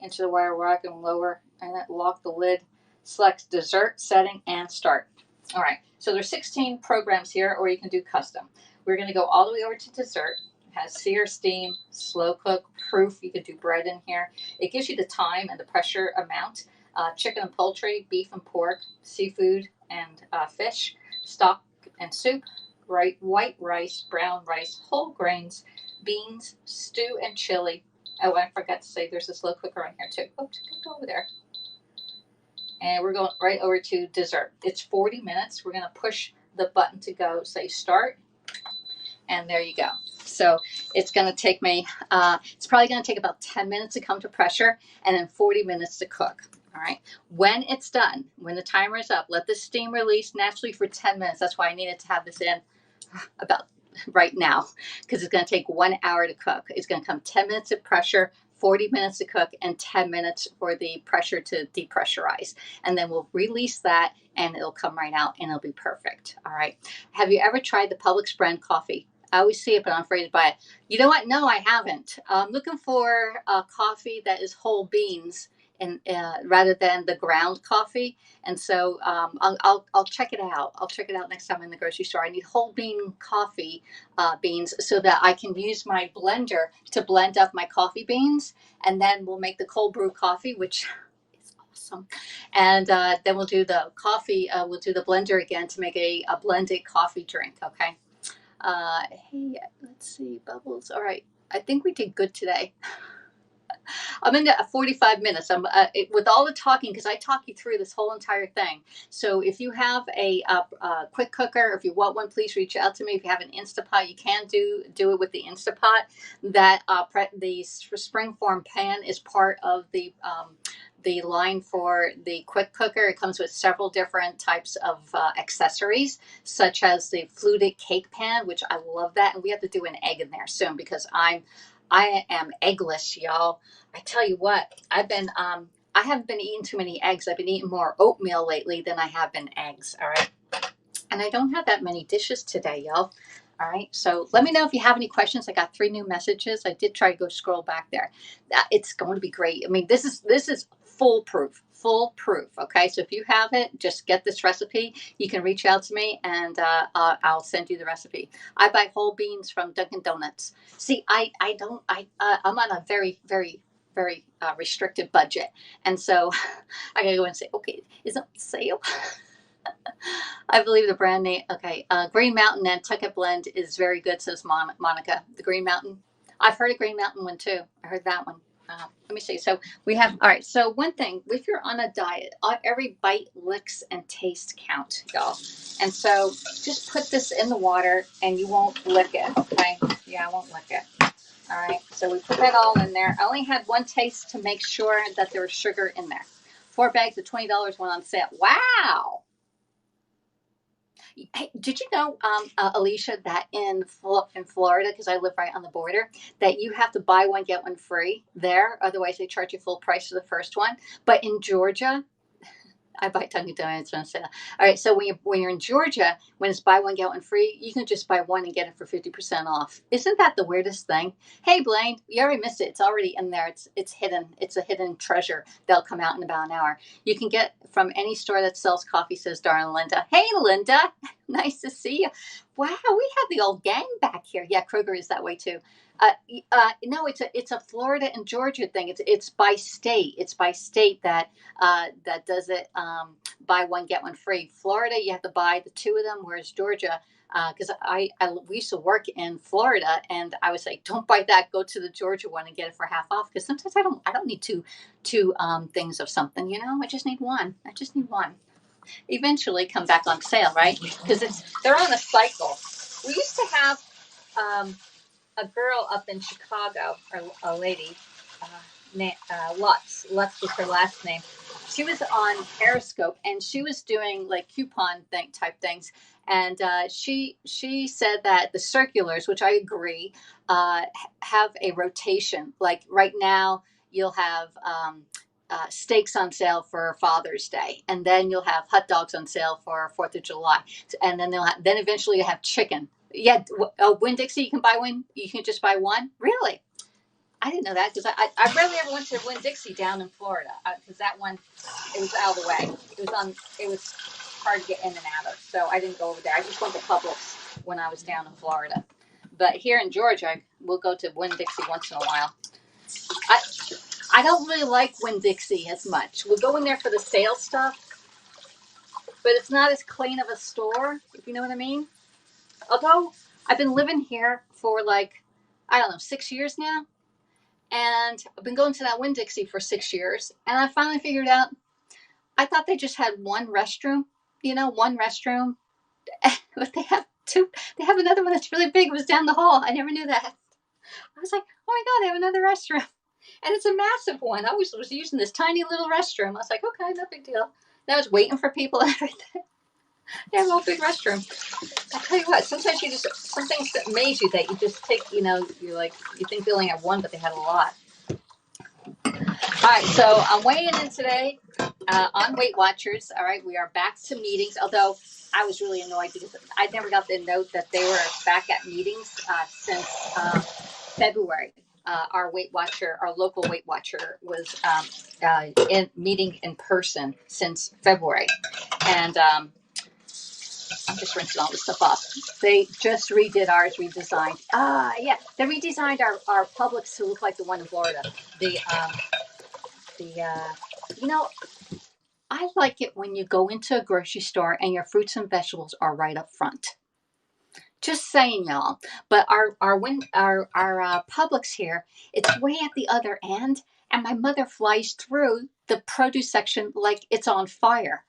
into the wire rack and lower, and then lock the lid. Select dessert, setting, and start. All right, so there's 16 programs here, or you can do custom. We're going to go all the way over to dessert. It has sear, steam, slow cook, proof. You could do bread in here. It gives you the time and the pressure amount. Chicken and poultry, beef and pork, seafood and fish, stock and soup, white rice, brown rice, whole grains, beans, stew, and chili. Oh, I forgot to say there's a slow cooker on here too. Oops, go over there. And we're going right over to dessert. It's 40 minutes. We're going to push the button to go, say start, and there you go. So it's going to take me, it's probably going to take about 10 minutes to come to pressure and then 40 minutes to cook. All right. When it's done, when the timer is up, let the steam release naturally for 10 minutes. That's why I needed to have this in about right now, because it's going to take 1 hour to cook. It's going to come 10 minutes of pressure, 40 minutes to cook, and 10 minutes for the pressure to depressurize. And then we'll release that and it'll come right out and it'll be perfect. All right. Have you ever tried the Publix brand coffee? I always see it, but I'm afraid to buy it. You know what? No, I haven't. I'm looking for a coffee that is whole beans, and rather than the ground coffee. And so I'll check it out. I'll check it out next time I'm in the grocery store. I need whole bean coffee beans so that I can use my blender to blend up my coffee beans, and then we'll make the cold brew coffee, which is awesome. And then we'll do the coffee. We'll do the blender again to make a blended coffee drink. Okay. Hey, let's see, Bubbles. All right. I think we did good today. I'm into 45 minutes. With all the talking, because I talk you through this whole entire thing. So if you have a quick cooker, if you want one, please reach out to me. If you have an Instapot, you can do it with the Instapot. That the Springform pan is part of the line for the quick cooker. It comes with several different types of accessories, such as the fluted cake pan, which I love that. And we have to do an egg in there soon because I am eggless, y'all. I tell you what, I I haven't been eating too many eggs. I've been eating more oatmeal lately than I have been eggs. All right. And I don't have that many dishes today, y'all. All right. So let me know if you have any questions. I got 3 new messages. I did try to go scroll back there. It's going to be great. I mean, this is foolproof. Foolproof. Okay. So if you have it, just get this recipe. You can reach out to me and I'll send you the recipe. I buy whole beans from Dunkin' Donuts. See, I'm on a very restricted budget, and so I gotta go and say, okay, is it on sale? I believe the brand name. Okay, Green Mountain Nantucket blend is very good, says Monica. The Green Mountain. I've heard a Green Mountain one too. I heard that one. Let me see. So we have, all right. So one thing, if you're on a diet, every bite licks and taste count, y'all. And so just put this in the water and you won't lick it. Okay. Yeah, I won't lick it. All right. So we put that all in there. I only had one taste to make sure that there was sugar in there. 4 bags of $20 went on sale. Wow. Hey, did you know, Alicia, that in Florida, because I live right on the border, that you have to buy one, get one free there. Otherwise, they charge you full price for the first one. But in Georgia, I buy Dunkin' Donuts on sale. All right, so when you're in Georgia, when it's buy one get one free, you can just buy one and get it for 50% off. Isn't that the weirdest thing? Hey, Blaine, you already missed it. It's already in there. It's hidden. It's a hidden treasure. They'll come out in about an hour. You can get from any store that sells coffee, says darling Linda. Hey, Linda, nice to see you. Wow, we have the old gang back here. Yeah, Kroger is that way too. No, it's a Florida and Georgia thing. It's by state. It's by state that does it. Buy one get one free. Florida, you have to buy the 2 of them, whereas Georgia, because we used to work in Florida, and I would say, don't buy that. Go to the Georgia one and get it for half off. Because sometimes I don't need two things of something. You know, I just need one. I just need one. Eventually, come back on sale, right? Because they're on a cycle. We used to have. A girl up in Chicago, or a lady, Lutz was her last name. She was on Periscope and she was doing like coupon type things. And she said that the circulars, which I agree, have a rotation. Like right now, you'll have steaks on sale for Father's Day, and then you'll have hot dogs on sale for 4th of July, and then then eventually you have chicken. Yeah, Winn-Dixie, you can buy one. You can just buy one. Really? I didn't know that because I rarely ever went to Winn-Dixie down in Florida because that one, it was out of the way. It was hard to get in and out of, so I didn't go over there. I just went to Publix when I was down in Florida. But here in Georgia, we'll go to Winn-Dixie once in a while. I don't really like Winn-Dixie as much. We'll go in there for the sale stuff, but it's not as clean of a store, if you know what I mean. Although I've been living here for like, I don't know, 6 years now. And I've been going to that Winn-Dixie for 6 years. And I finally figured out, I thought they just had one restroom, one restroom. But they have 2. They have another one that's really big. It was down the hall. I never knew that. I was like, oh my God, they have another restroom. And it's a massive one. I was using this tiny little restroom. I was like, okay, no big deal. And I was waiting for people and everything. They have a whole big restroom. I tell you what, sometimes some things that amaze you that you just take, you think they only have one, but they had a lot. All right, so I'm weighing in today on Weight Watchers. All right, we are back to meetings, although I was really annoyed because I never got the note that they were back at meetings since February. Our Weight Watcher, our local Weight Watcher, was in meeting in person since February, and I'm just rinsing all this stuff off. They just redid ours, redesigned. Yeah, they redesigned our Publix to look like the one in Florida. I like it when you go into a grocery store and your fruits and vegetables are right up front. Just saying, y'all. But our Publix here, it's way at the other end, and my mother flies through the produce section like it's on fire.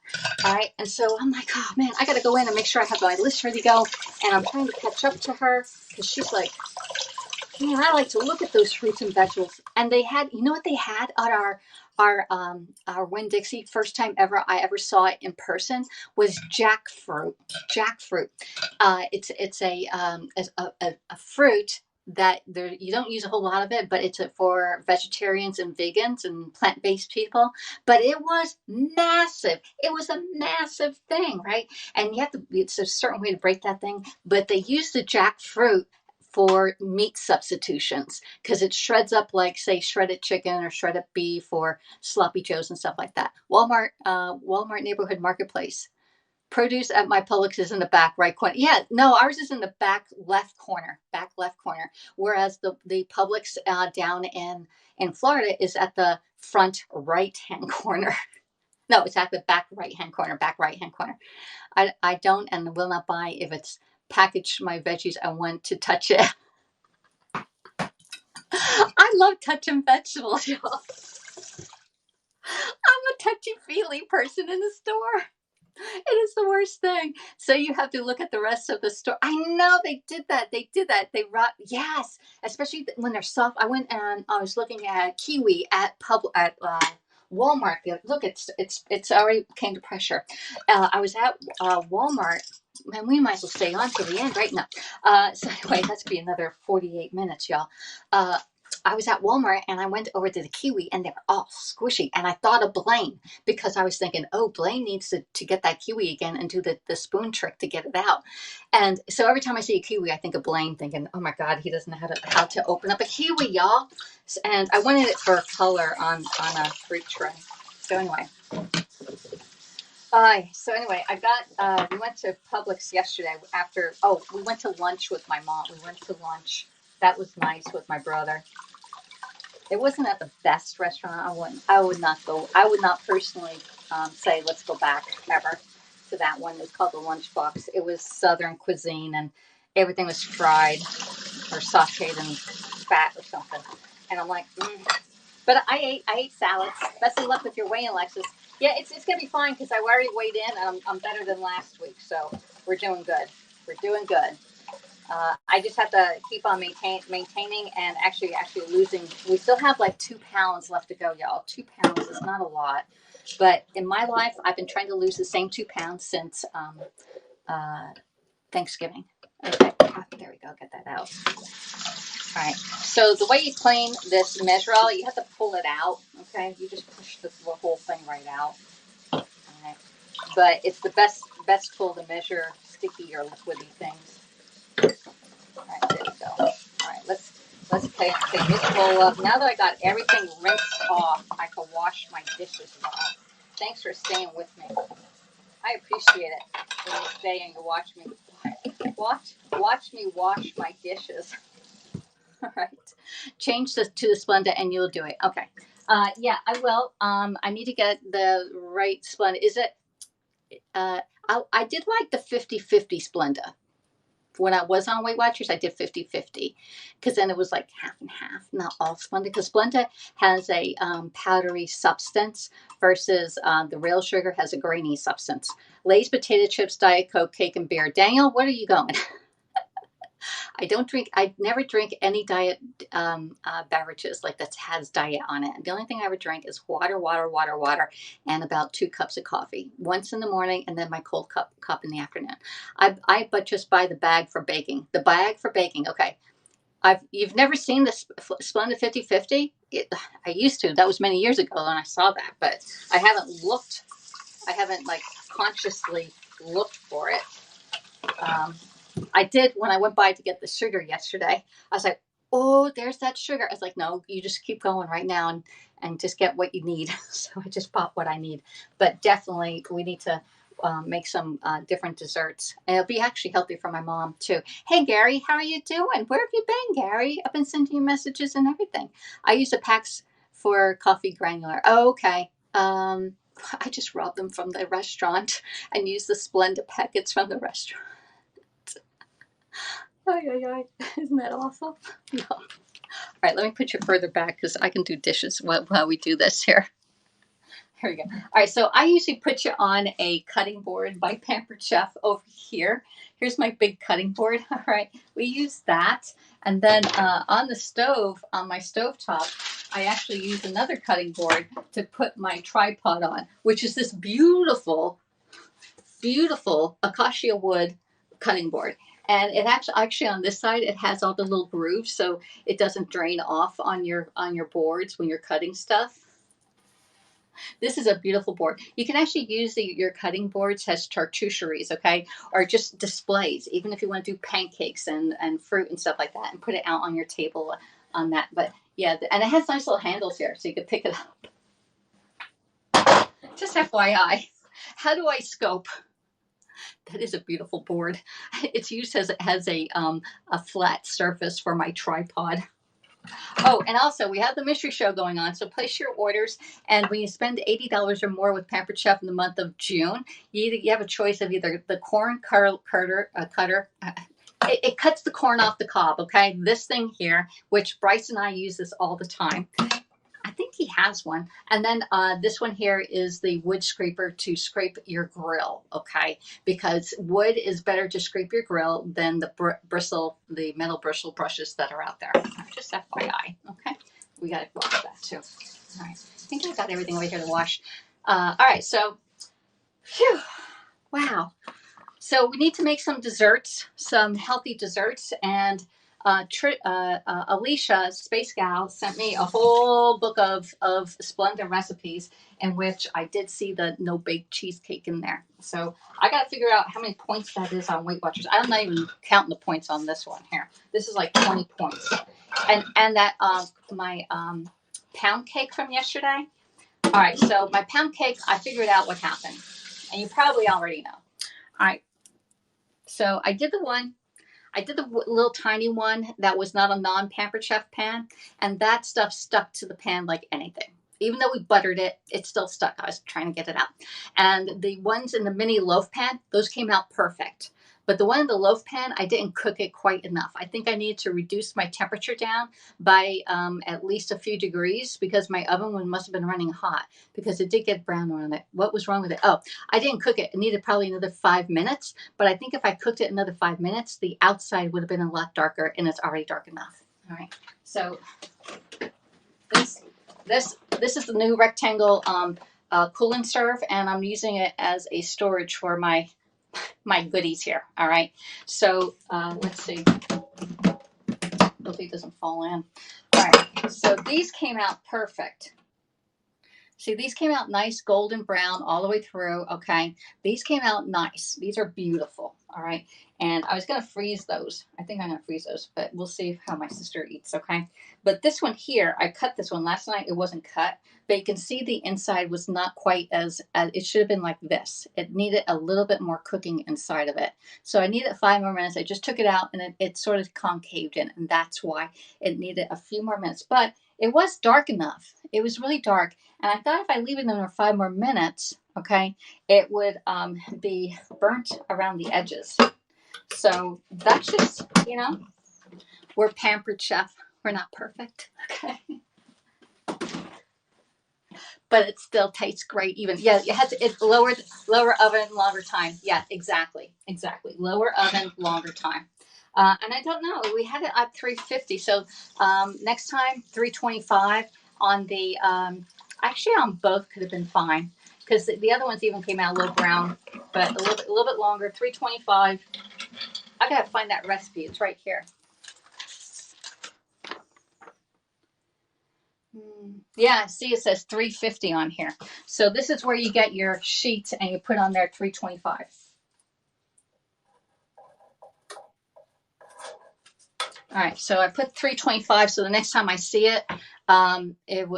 All right, and so I'm like, oh man, I got to go in and make sure I have my list ready to go, and I'm trying to catch up to her because she's like, man, I like to look at those fruits and vegetables. And they had, you know what they had at our Winn-Dixie, first time ever I ever saw it in person, was jackfruit. Jackfruit. It's a fruit that there you don't use a whole lot of it, but it's for vegetarians and vegans and plant-based people. But it was massive. It was a massive thing, right? And you have to, it's a certain way to break that thing, but they use the jackfruit for meat substitutions because it shreds up like, say, shredded chicken or shredded beef or sloppy joes and stuff like that. Walmart neighborhood marketplace. Produce at my Publix is in the back right corner. Yeah, no, ours is in the back left corner. Back left corner. Whereas the Publix down in Florida is at the front right hand corner. No, it's at the back right hand corner. Back right hand corner. I don't and will not buy if it's packaged my veggies. I want to touch it. I love touching vegetables, y'all. I'm a touchy feely person in the store. It is the worst thing. So you have to look at the rest of the store. I know they did that. They did that. They rot. Yes, especially when they're soft. I went and I was looking at kiwi at Walmart. Look, it's already came to pressure. I was at Walmart. Man, we might as well stay on to the end right now. So anyway, that's be another 48 minutes, y'all. I was at Walmart and I went over to the kiwi and they were all squishy. And I thought of Blaine because I was thinking, oh, Blaine needs to get that kiwi again and do the spoon trick to get it out. And so every time I see a kiwi, I think of Blaine thinking, oh my God, he doesn't know how to open up a kiwi, y'all. And I wanted it for color on a fruit tray. So anyway. I got, we went to Publix yesterday we went to lunch with my mom. We went to lunch. That was nice with my brother. It wasn't at the best restaurant. I would not go. I would not personally say let's go back ever to that one. It was called the Lunchbox. It was Southern cuisine and everything was fried or sauteed in fat or something. And I'm like, But I ate salads. Best of luck with your weigh-in, Alexis. Yeah, it's gonna be fine because I already weighed in and I'm better than last week. So we're doing good. We're doing good. I just have to keep on maintaining and actually losing. We still have like 2 pounds left to go, y'all. 2 pounds is not a lot, but in my life, I've been trying to lose the same 2 pounds since Thanksgiving. Okay, there we go. Get that out. All right. So the way you clean this measure all, you have to pull it out. Okay, you just push the whole thing right out. All right. But it's the best tool to measure sticky or liquidy things. All right, there we go. All right, let's clean this bowl up. Now that I got everything rinsed off, I can wash my dishes off. Thanks for staying with me. I appreciate it when you stay and you watch me wash my dishes. All right, change this to the Splenda and you'll do it. Okay. Yeah, I will. I need to get the right Splenda. Is it? I did like the 50-50 Splenda. When I was on Weight Watchers, I did 50-50 because then it was like half and half, not all Splenda. Because Splenda has a powdery substance versus the real sugar has a grainy substance. Lay's potato chips, Diet Coke, cake, and beer. Daniel, what are you going? I never drink any diet beverages like that has diet on it. The only thing I ever drink is water, and about 2 cups of coffee. Once in the morning and then my cold cup in the afternoon. I but just buy the bag for baking. The bag for baking, okay. You've never seen this Splenda 50-50? I used to. That was many years ago when I saw that, but I haven't like consciously looked for it. I did when I went by to get the sugar yesterday. I was like, oh, there's that sugar. I was like, no, you just keep going right now and just get what you need. So I just bought what I need. But definitely we need to make some different desserts. And it'll be actually healthy for my mom too. Hey, Gary, how are you doing? Where have you been, Gary? I've been sending you messages and everything. I use the packs for coffee granular. Oh, okay. I just robbed them from the restaurant and used the Splenda packets from the restaurant. Isn't that awful? No. All right, let me put you further back because I can do dishes while we do this here. Here we go. All right, so I usually put you on a cutting board by Pampered Chef over here. Here's my big cutting board. All right, we use that. And then on the stove, on my stovetop, I actually use another cutting board to put my tripod on, which is this beautiful, beautiful acacia wood cutting board. And it actually on this side it has all the little grooves, so it doesn't drain off on your boards when you're cutting stuff. This is a beautiful board. You can actually use your cutting boards as charcuteries, okay, or just displays. Even if you want to do pancakes and fruit and stuff like that, and put it out on your table on that. But yeah, and it has nice little handles here, so you can pick it up. Just FYI, how do I scope? That is a beautiful board. It's used as it has a flat surface for my tripod. Oh, and also we have the mystery show going on, so place your orders. And when you spend $80 or more with Pampered Chef in the month of June, you have a choice of either the corn cutter. It cuts the corn off the cob. Okay, this thing here, which Bryce and I use this all the time. I think he has one. And then this one here is the wood scraper to scrape your grill, okay? Because wood is better to scrape your grill than the the metal bristle brushes that are out there. Just FYI, okay? We got to wash that too. All right, I think I got everything over here to wash. All right, so, phew, wow. So we need to make some desserts, some healthy desserts, and Alicia, Space Gal, sent me a whole book of splendid recipes in which I did see the no bake cheesecake in there. So I got to figure out how many points that is on Weight Watchers. I'm not even counting the points on this one here. This is like 20 points. And that my pound cake from yesterday. All right, so my pound cake, I figured out what happened, and you probably already know. All right, so I did the little tiny one that was not a non-Pampered Chef pan, and that stuff stuck to the pan like anything. Even though we buttered it, it still stuck. I was trying to get it out. And the ones in the mini loaf pan, those came out perfect. But the one in the loaf pan, I didn't cook it quite enough. I think I needed to reduce my temperature down by at least a few degrees because my oven must have been running hot because it did get brown on it. What was wrong with it? Oh, I didn't cook it. It needed probably another 5 minutes. But I think if I cooked it another 5 minutes, the outside would have been a lot darker, and it's already dark enough. All right. So this is the new rectangle cool and serve, and I'm using it as a storage for my goodies here. All right, so let's see. Hopefully it doesn't fall in. All right, so these came out perfect. See, these came out nice golden brown all the way through. Okay, these came out nice. These are beautiful. All right, and I was gonna freeze those. I think I'm gonna freeze those, but we'll see how my sister eats. Okay, but this one here, I cut this one last night. It wasn't cut, but you can see the inside was not quite as it should have been like this. It needed a little bit more cooking inside of it. So I needed 5 more minutes. I just took it out and it sort of concaved in, and that's why it needed a few more minutes. But it was dark enough. It was really dark. And I thought if I leave it in there 5 more minutes, okay, it would be burnt around the edges. So that's just, we're Pampered Chef. We're not perfect, okay? But it still tastes great even. Yeah, it's lower oven, longer time. Yeah, exactly. Lower oven, longer time. And I don't know, we had it at 350. So next time, 325 on the, actually on both could have been fine because the other ones even came out a little brown, but a little bit longer, 325. I got to find that recipe. It's right here. Yeah, see, it says 350 on here. So this is where you get your sheets and you put on there 325. All right, so I put 325, so the next time I see it,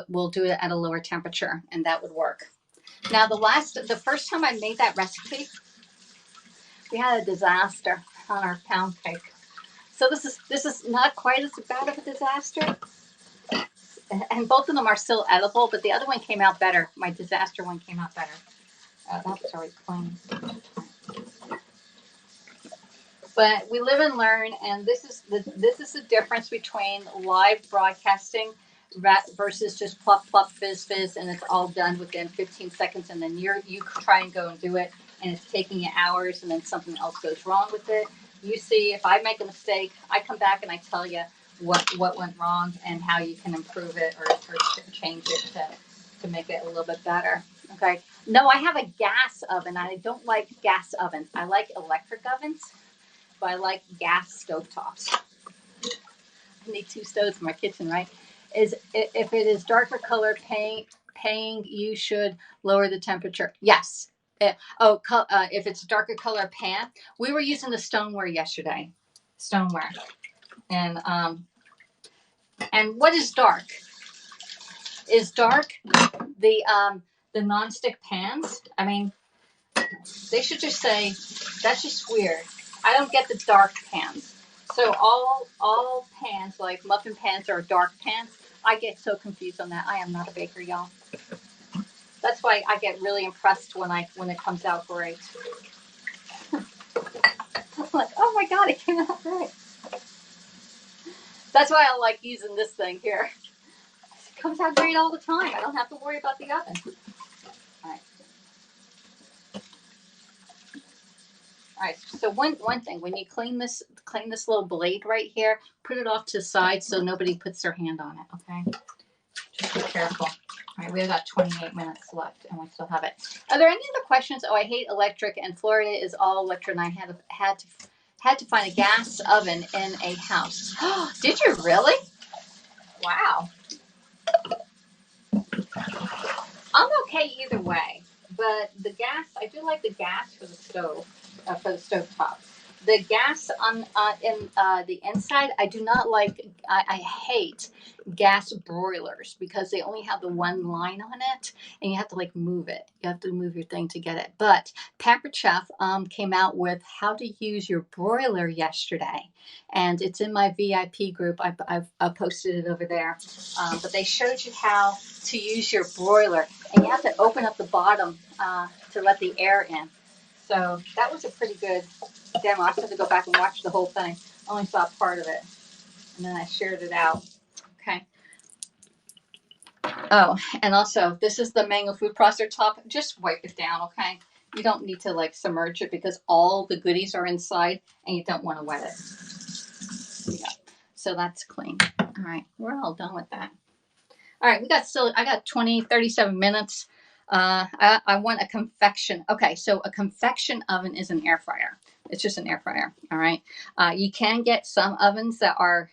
we'll do it at a lower temperature, and that would work. Now, the first time I made that recipe, we had a disaster on our pound cake. So this is not quite as bad of a disaster, and both of them are still edible, but the other one came out better. My disaster one came out better. That was already plain. But we live and learn, and this is the difference between live broadcasting versus just plop plop fizz fizz, and it's all done within 15 seconds, and then you try and go and do it, and it's taking you hours, and then something else goes wrong with it. You see, if I make a mistake, I come back and I tell you what went wrong and how you can improve it or change it to make it a little bit better. Okay. No, I have a gas oven. I don't like gas ovens. I like electric ovens. but I like gas stovetops. I need 2 stoves in my kitchen, right? Is if it is darker color paying, you should lower the temperature. Yes. If it's darker color pan, we were using the stoneware yesterday. Stoneware, and what is dark? Is dark the nonstick pans? I mean, they should just say that's just weird. I don't get the dark pans. So all pans, like muffin pans or dark pans, I get so confused on that. I am not a baker, y'all. That's why I get really impressed when it comes out great. I'm like, oh my god, it came out great. That's why I like using this thing here. It comes out great all the time. I don't have to worry about the oven. All right. All right, so one thing, when you clean this little blade right here, put it off to the side so nobody puts their hand on it, okay? Just be careful. All right, we've got 28 minutes left and we still have it. Are there any other questions? Oh, I hate electric and Florida is all electric and I had to find a gas oven in a house. Did you really? Wow. I'm okay either way, but the gas, I do like the gas for the stove, for the stove top. The gas on in the inside, I do not like. I hate gas broilers because they only have the one line on it, and you have to like move it. You have to move your thing to get it. But Pampered Chef came out with how to use your broiler yesterday, and it's in my VIP group. I've posted it over there. But they showed you how to use your broiler, and you have to open up the bottom to let the air in. So that was a pretty good demo. I have to go back and watch the whole thing. I only saw part of it, and then I shared it out. Okay. Oh, and also, this is the mango food processor top. Just wipe it down, okay? You don't need to like submerge it because all the goodies are inside, and you don't want to wet it. Yeah. So that's clean. All right, we're all done with that. All right, I got 37 minutes. I want a convection. Okay, so a convection oven is an air fryer. It's just an air fryer. All right. You can get some ovens that are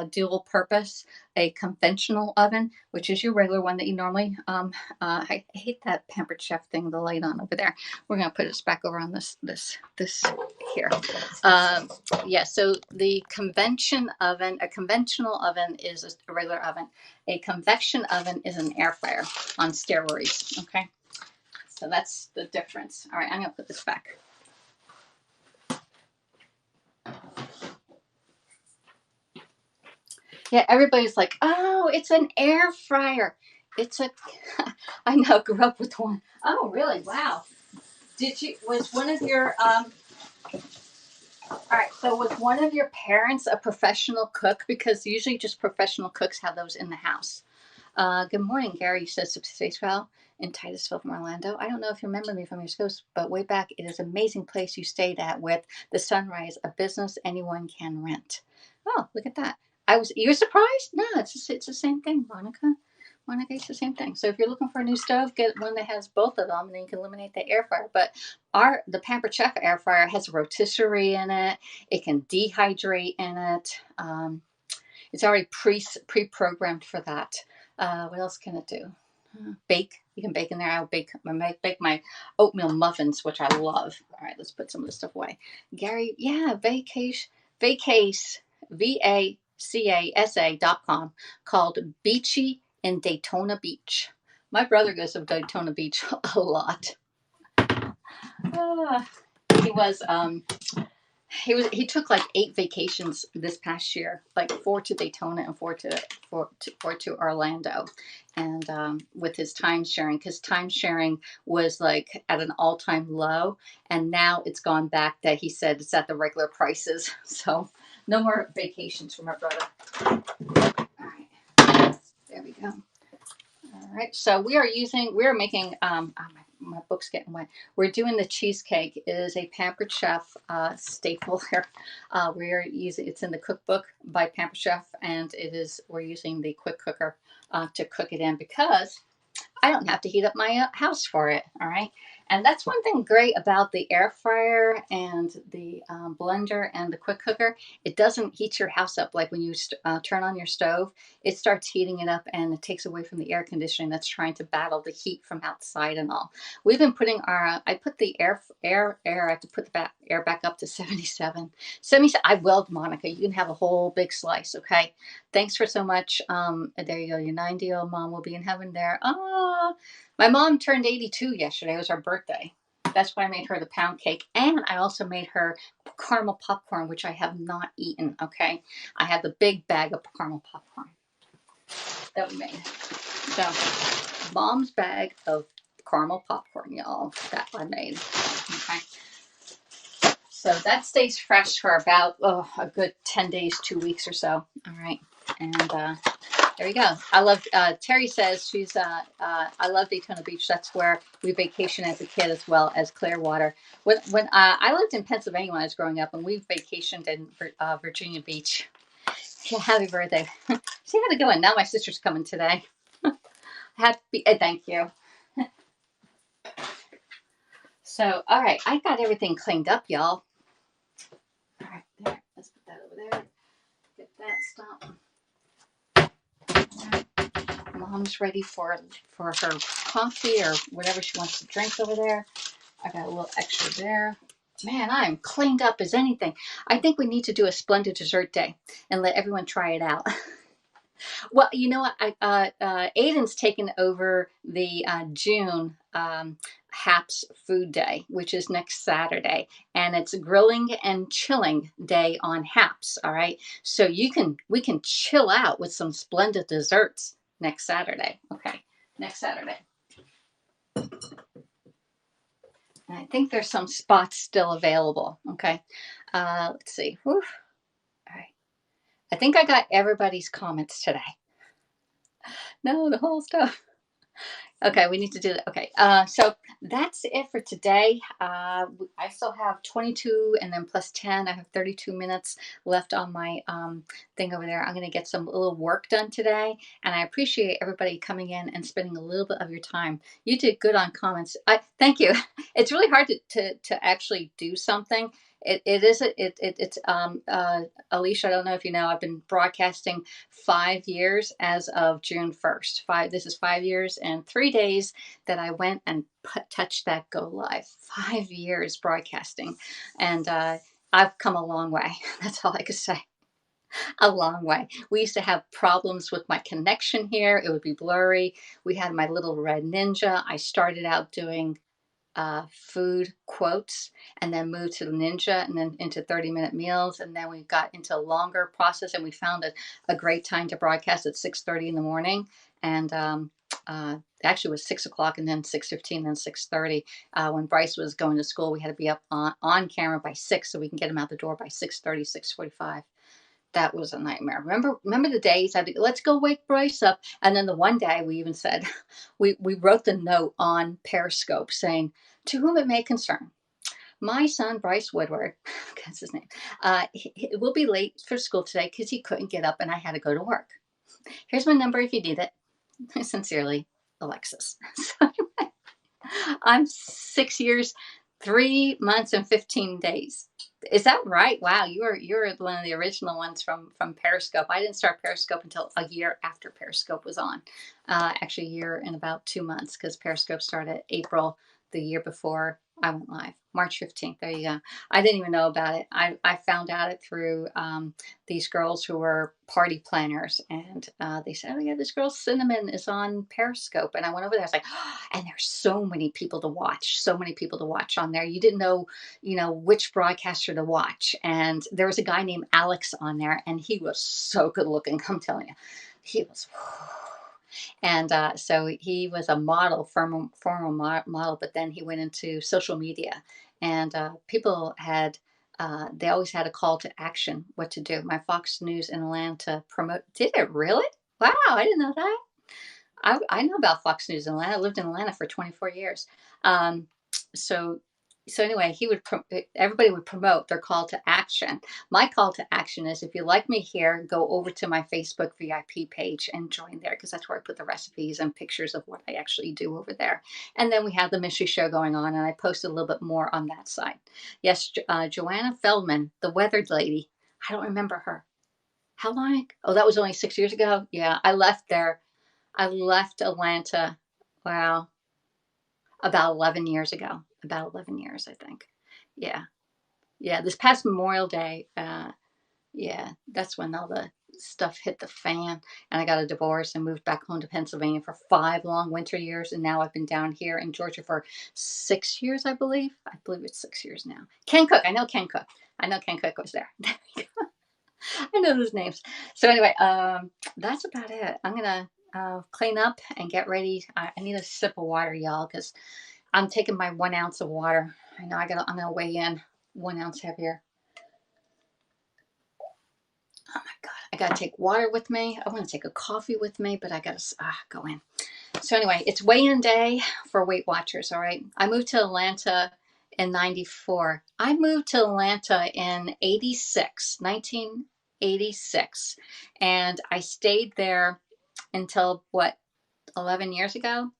dual purpose. A conventional oven, which is your regular one that you normally. I hate that Pampered Chef thing, the light on over there. We're gonna put this back over on this here. Yeah. So the conventional oven is a regular oven. A convection oven is an air fryer on steroids. Okay. So that's the difference. All right. I'm gonna put this back. Yeah, everybody's like, oh, it's an air fryer. It's a, I know, grew up with one. Oh, really? Wow. Was one of your, all right, so was one of your parents a professional cook? Because usually just professional cooks have those in the house. Good morning, Gary. You said Spacefowl in Titusville from Orlando. I don't know if you remember me from your schools, but way back, it is an amazing place you stayed at with the Sunrise, a business anyone can rent. Oh, look at that. You were surprised? No, it's the same thing, Monica. Monica, it's the same thing. So if you're looking for a new stove, get one that has both of them, and then you can eliminate the air fryer. But the Pampered Chef air fryer has a rotisserie in it. It can dehydrate in it. It's already pre-programmed for that. What else can it do? Bake. You can bake in there. I'll bake my oatmeal muffins, which I love. All right, let's put some of this stuff away. Gary, yeah, Vacase, VACASA.com, called Beachy in Daytona Beach. My brother goes to Daytona Beach a lot. He took like 8 vacations this past year, like 4 to Daytona and 4 to Orlando, and with his time sharing, because time sharing was like at an all-time low, and now it's gone back that he said it's at the regular prices. So no more vacations for my brother. All right, there we go. All right, so we are making my book's getting wet. We're doing the cheesecake. It is a Pampered Chef staple here. It's in the cookbook by Pampered Chef, and we're using the quick cooker to cook it in because I don't have to heat up my house for it. All right, And that's one thing great about the air fryer and the blender and the quick cooker. It doesn't heat your house up like when you turn on your stove. It starts heating it up and it takes away from the air conditioning that's trying to battle the heat from outside and all. We've been putting our, I put the I have to put the air back up to 77. 70, I willed Monica. You can have a whole big slice, okay? Thanks for so much. There you go. Your 90-year-old mom will be in heaven there. Oh, my mom turned 82 yesterday. It was her birthday. That's why I made her the pound cake. And I also made her caramel popcorn, which I have not eaten. Okay. I had the big bag of caramel popcorn that we made. So, mom's bag of caramel popcorn, y'all, that I made. Okay. So that stays fresh for about a good 10 days, 2 weeks or so. All right. And there you go. I love, Terry says I love Daytona Beach. That's where we vacation as a kid as well as Clearwater. When I lived in Pennsylvania when I was growing up, and we vacationed in Virginia Beach. Yeah, happy birthday. See how to go in. Now my sister's coming today. Happy, thank you. So, all right, I got everything cleaned up, y'all. All right, there. Let's put that over there. Get that stop. Mom's ready for her coffee or whatever she wants to drink over there. I got a little extra there. Man, I am cleaned up as anything. I think we need to do a splendid dessert day and let everyone try it out. Well, you know what? Aiden's taken over the June HAPS Food Day, which is next Saturday, and it's grilling and chilling day on HAPS. All right, so we can chill out with some splendid desserts next Saturday. Okay, next Saturday. And I think there's some spots still available. Okay, let's see. Whew. All right, I think I got everybody's comments today. No, the whole stuff. Okay, we need to do that. Okay, so that's it for today. I still have 22 and then plus 10. I have 32 minutes left on my thing over there. I'm going to get some little work done today. And I appreciate everybody coming in and spending a little bit of your time. You did good on comments. Thank you. It's really hard to actually do something. It's Alicia, I don't know if you know, I've been broadcasting 5 years as of June 1st. This is 5 years and 3 days that I went and touched that go live. 5 years broadcasting. And I've come a long way. That's all I could say. A long way. We used to have problems with my connection here. It would be blurry. We had my little red ninja. I started out doing food quotes and then moved to the ninja and then into 30-minute meals, and then we got into a longer process, and we found a great time to broadcast at 6:30 in the morning, and actually it was 6 o'clock and then 6:15 and 6:30. When Bryce was going to school, we had to be up on camera by 6 so we can get him out the door by 6:30, 6:45. That was a nightmare. Remember the days let's go wake Bryce up. And then the one day we even said, we wrote the note on Periscope saying, to whom it may concern, my son Bryce Woodward, that's his name, he will be late for school today because he couldn't get up and I had to go to work. Here's my number if you need it. Sincerely, Alexis. So anyway, I'm 6 years, 3 months, and 15 days. Is that right? Wow, you're one of the original ones from Periscope. I didn't start Periscope until a year after Periscope was on. Actually, a year and about 2 months, because Periscope started April the year before I went live, March 15th. There you go. I didn't even know about it. I found out it through these girls who were party planners, and they said, "Oh yeah, this girl Cinnamon is on Periscope." And I went over there. I was like, oh, and there's so many people to watch. So many people to watch on there. You didn't know, which broadcaster to watch. And there was a guy named Alex on there, and he was so good looking. I'm telling you, he was. And so he was a model, former model, but then he went into social media, and people had. They always had a call to action, what to do. My Fox News in Atlanta promote. Did it really? Wow, I didn't know that. I know about Fox News in Atlanta. I lived in Atlanta for 24 years. So So anyway, everybody would promote their call to action. My call to action is, if you like me here, go over to my Facebook VIP page and join there, because that's where I put the recipes and pictures of what I actually do over there. And then we have the mystery show going on, and I post a little bit more on that side. Yes, Joanna Feldman, the weathered lady. I don't remember her. How long? Oh, that was only 6 years ago. Yeah, I left there. I left Atlanta. Wow, about 11 years ago. About 11 years, I think. Yeah. Yeah. This past Memorial Day, yeah, that's when all the stuff hit the fan. And I got a divorce and moved back home to Pennsylvania for 5 long winter years. And now I've been down here in Georgia for 6 years, I believe. I believe it's 6 years now. Ken Cook. I know Ken Cook. I know Ken Cook was there. I know those names. So anyway, that's about it. I'm gonna clean up and get ready. I need a sip of water, y'all, because I'm taking my 1 ounce of water. I know I'm gonna weigh in 1 ounce heavier. Oh my God, I gotta take water with me. I want to take a coffee with me, but I gotta go in. So anyway, it's weigh-in day for Weight Watchers. All right, I moved to Atlanta in '94. I moved to Atlanta in '86, 1986, and I stayed there until what, 11 years ago.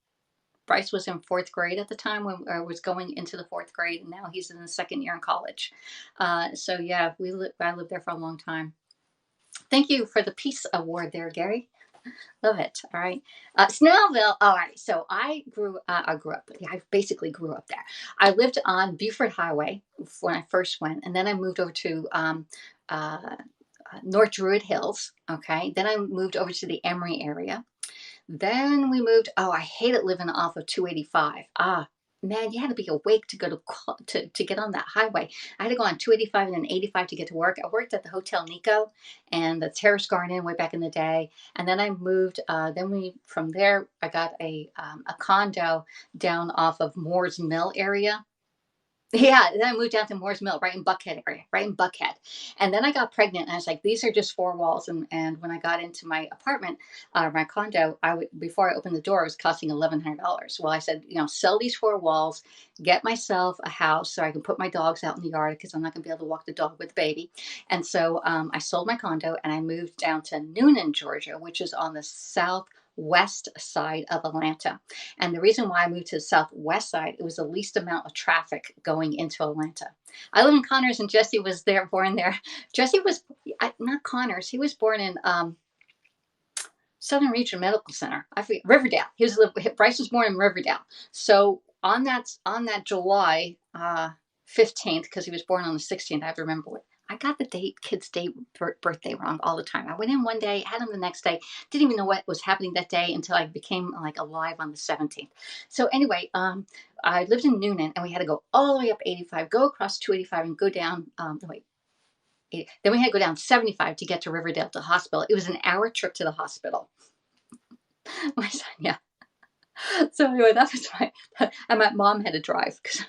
Bryce was in 4th grade at the time, when I was going into the 4th grade, and now he's in the 2nd year in college. So yeah, I lived there for a long time. Thank you for the Peace Award there, Gary. Love it. All right. Snellville. All right. So I grew up. Yeah, I basically grew up there. I lived on Buford Highway when I first went, and then I moved over to North Druid Hills. Okay. Then I moved over to the Emory area. Then we moved. Oh, I hated living off of 285. Man, you had to be awake to go to get on that highway. I had to go on 285 and then 85 to get to work. I worked at the Hotel Nico and the Terrace Garden way back in the day. And then I moved. From there, I got a condo down off of Moore's Mill area. Yeah, then I moved down to Moore's Mill, right in Buckhead area, right in Buckhead. And then I got pregnant, and I was like, these are just 4 walls. And when I got into my apartment, my condo, before I opened the door, it was costing $1,100. Well, I said, sell these 4 walls, get myself a house so I can put my dogs out in the yard, because I'm not going to be able to walk the dog with the baby. And so I sold my condo, and I moved down to Noonan, Georgia, which is on the southwest side of Atlanta. And the reason why I moved to the southwest side, it was the least amount of traffic going into Atlanta. I live in Connors, and Jesse was born there. Jesse was not Connors. He was born in Southern Region Medical Center. I forget, Riverdale. Bryce was born in Riverdale. So on that July 15th, because he was born on the 16th, I have to remember what. I got the kid's birthday wrong all the time. I went in one day, had him the next day, didn't even know what was happening that day until I became like alive on the 17th. So anyway, I lived in Noonan, and we had to go all the way up 85, go across 285, and go down. Then we had to go down 75 to get to Riverdale to the hospital. It was an hour trip to the hospital. My son, yeah. So anyway, that was and my mom had to drive, because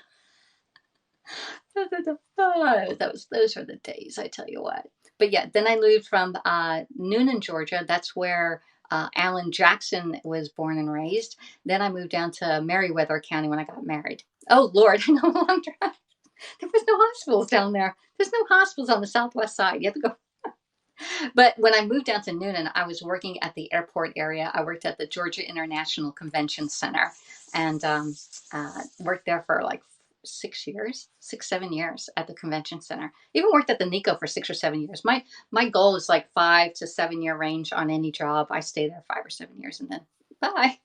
those were the days, I tell you what. But yeah, then I moved from Noonan, Georgia. That's where Alan Jackson was born and raised. Then I moved down to Meriwether County when I got married. Oh Lord, I know, a long drive. There was no hospitals down there. There's no hospitals on the southwest side. You have to go. But when I moved down to Noonan, I was working at the airport area. I worked at the Georgia International Convention Center, and worked there for like 7 years at the convention center. Even worked at the Nico for 6 or 7 years. My goal is like 5 to 7 year range on any job. I stay there 5 or 7 years, and then bye.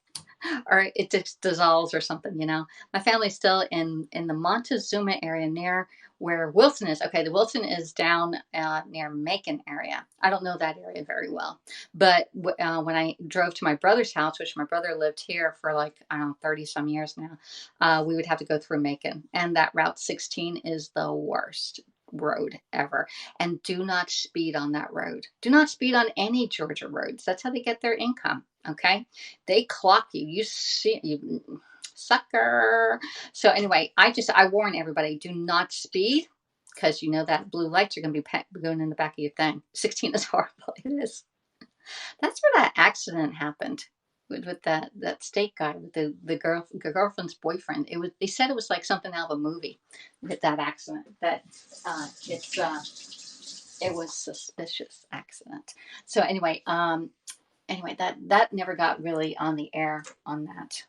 Or it just dissolves or something. My family's still in the Montezuma area, near where Wilson is. Okay, the Wilson is down near Macon area. I don't know that area very well, but when I drove to my brother's house, which my brother lived here for like, I don't know, 30 some years now, we would have to go through Macon, and that Route 16 is the worst road ever. And do not speed on that road. Do not speed on any Georgia roads. That's how they get their income. Okay, they clock you. You see, you sucker. So anyway, I warn everybody: do not speed, because that blue lights are going to be going in the back of your thing. 16 is horrible. It is. That's where that accident happened. with that steak guy, with the girlfriend's boyfriend. They said it was like something out of a movie with that accident. That it was suspicious accident. So anyway, that never got really on the air on that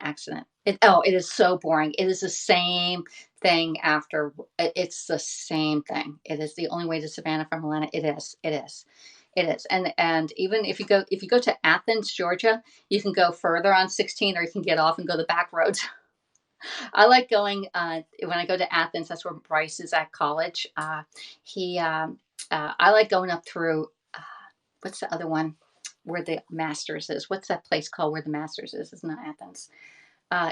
accident. It is so boring. It is the same thing after. It's the same thing. It is the only way to Savannah from Atlanta. It is. It is. It is. And even if you go to Athens, Georgia, you can go further on 16, or you can get off and go the back roads. I like going when I go to Athens. That's where Bryce is at college. He I like going up through. What's the other one where the Masters is? What's that place called where the Masters is? It's not Athens.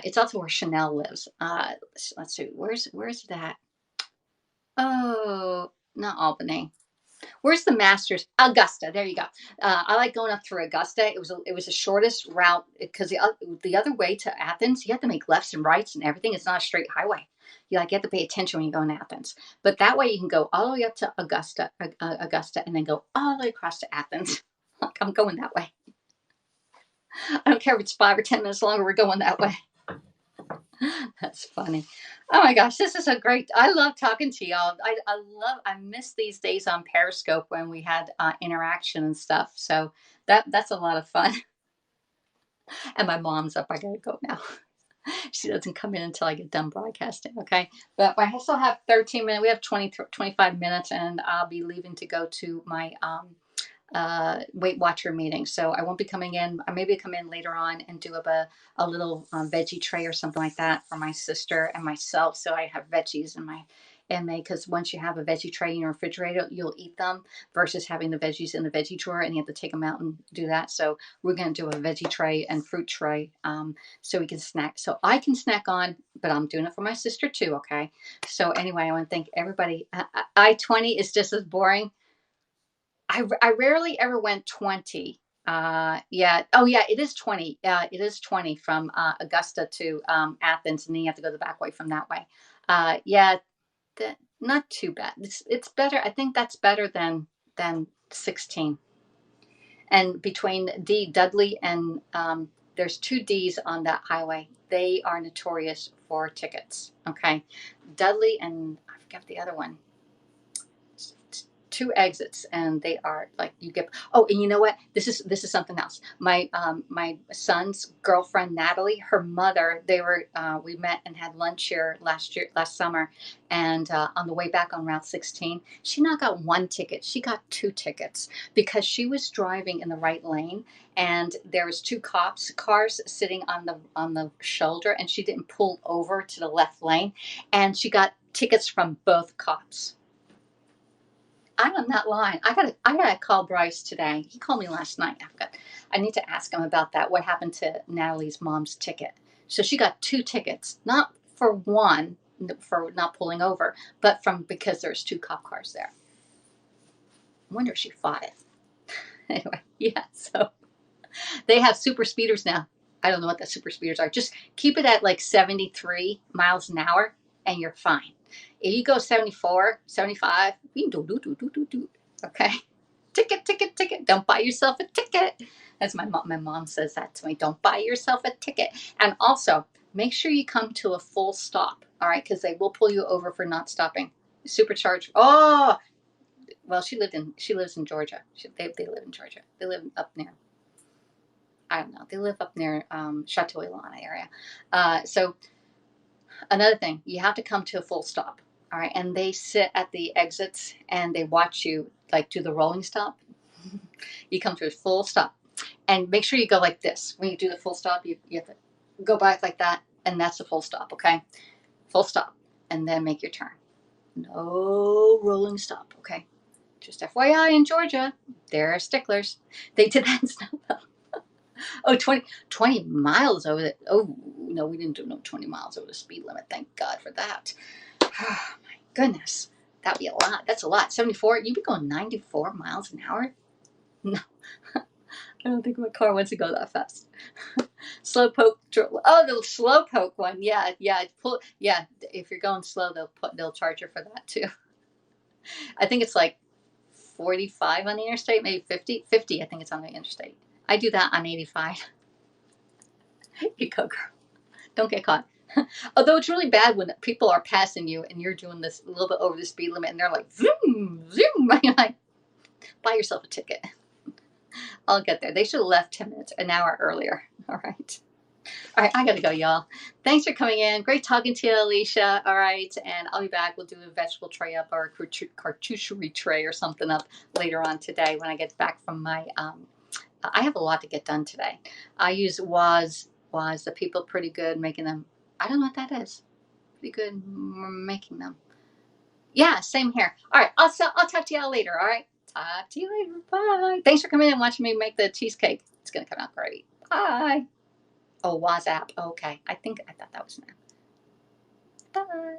It's also where Chanel lives. Let's see. Where's that? Oh, not Albany. Where's the Masters? Augusta. There you go. I like going up through Augusta. It was the shortest route because the other way to Athens, you have to make lefts and rights and everything. It's not a straight highway. You have to pay attention when you go in Athens. But that way you can go all the way up to Augusta, and then go all the way across to Athens. Like, I'm going that way. I don't care if it's 5 or 10 minutes longer. We're going that way. That's funny. Oh my gosh, this is a great. I love talking to y'all. I miss these days on Periscope when we had interaction and stuff. So that's a lot of fun. And my mom's up. I gotta go now. She doesn't come in until I get done broadcasting. Okay, but I still have 13 minutes. We have 25 minutes, and I'll be leaving to go to my Weight Watcher meeting. So I won't be coming in. I maybe come in later on and do a little veggie tray or something like that for my sister and myself. So I have veggies in my, because once you have a veggie tray in your refrigerator, you'll eat them versus having the veggies in the veggie drawer and you have to take them out and do that. So we're going to do a veggie tray and fruit tray so we can snack. So I can snack on, but I'm doing it for my sister too. Okay. So anyway, I want to thank everybody. I-20 is just as boring. I rarely ever went 20. Yeah. Oh, yeah. It is 20. It is 20 from Augusta to Athens, and then you have to go the back way from that way. Yeah, not too bad. It's better. I think that's better than 16. And between D Dudley and there's two D's on that highway. They are notorious for tickets. Okay, Dudley and I forget the other one. Two exits, and they are like you get. Oh, and you know what, this is something else. My son's girlfriend Natalie, her mother, they were we met and had lunch here last summer, and on the way back on Route 16, she not got one ticket, she got two tickets because she was driving in the right lane, and there was two cops cars sitting on the shoulder, and she didn't pull over to the left lane, and she got tickets from both cops. I'm not lying. I gotta call Bryce today. He called me last night. I need to ask him about that. What happened to Natalie's mom's ticket? So she got two tickets, not for one for not pulling over, but from because there's two cop cars there. I wonder if she fought it. Anyway, yeah. So they have super speeders now. I don't know what the super speeders are. Just keep it at like 73 miles an hour, and you're fine. If you go 74, 75, you can do. Okay. Ticket. Don't buy yourself a ticket. As my mom says that to me. Don't buy yourself a ticket. And also, make sure you come to a full stop. All right, because they will pull you over for not stopping. Supercharged. Oh, well, she lives in Georgia. They live in Georgia. They live up near. I don't know. They live up near Chateau Ilana area. So another thing, you have to come to a full stop. All right. And they sit at the exits and they watch you like do the rolling stop. You come to a full stop and make sure you go like this. When you do the full stop, you have to go back like that. And that's a full stop. Okay. Full stop. And then make your turn. No rolling stop. Okay. Just FYI in Georgia, they're sticklers. They did that in Snowbell. Oh, 20 miles over the. Oh, no, we didn't do no 20 miles over the speed limit. Thank God for that. Oh, my goodness. That'd be a lot. That's a lot. 74. You'd be going 94 miles an hour? No. I don't think my car wants to go that fast. Slow poke. Oh, the slow poke one. Yeah. Yeah. If you're going slow, they'll charge you for that too. I think it's like 45 on the interstate, maybe 50. 50, I think it's on the interstate. I do that on 85. You go, girl. Don't get caught. Although it's really bad when people are passing you and you're doing this a little bit over the speed limit and they're like, zoom, zoom. You're like, buy yourself a ticket. I'll get there. They should have left 10 minutes, an hour earlier. All right. All right, I got to go, y'all. Thanks for coming in. Great talking to you, Alicia. All right, and I'll be back. We'll do a vegetable tray up or a charcuterie tray or something up later on today when I get back from my, I have a lot to get done today. I use Was. The people pretty good making them. I don't know what that is. Pretty good making them. Yeah, same here. All right, I'll talk to y'all later, all right? Talk to you later. Bye. Thanks for coming in and watching me make the cheesecake. It's going to come out great. Bye. Oh, WhatsApp. Okay. I thought that was an app. Bye.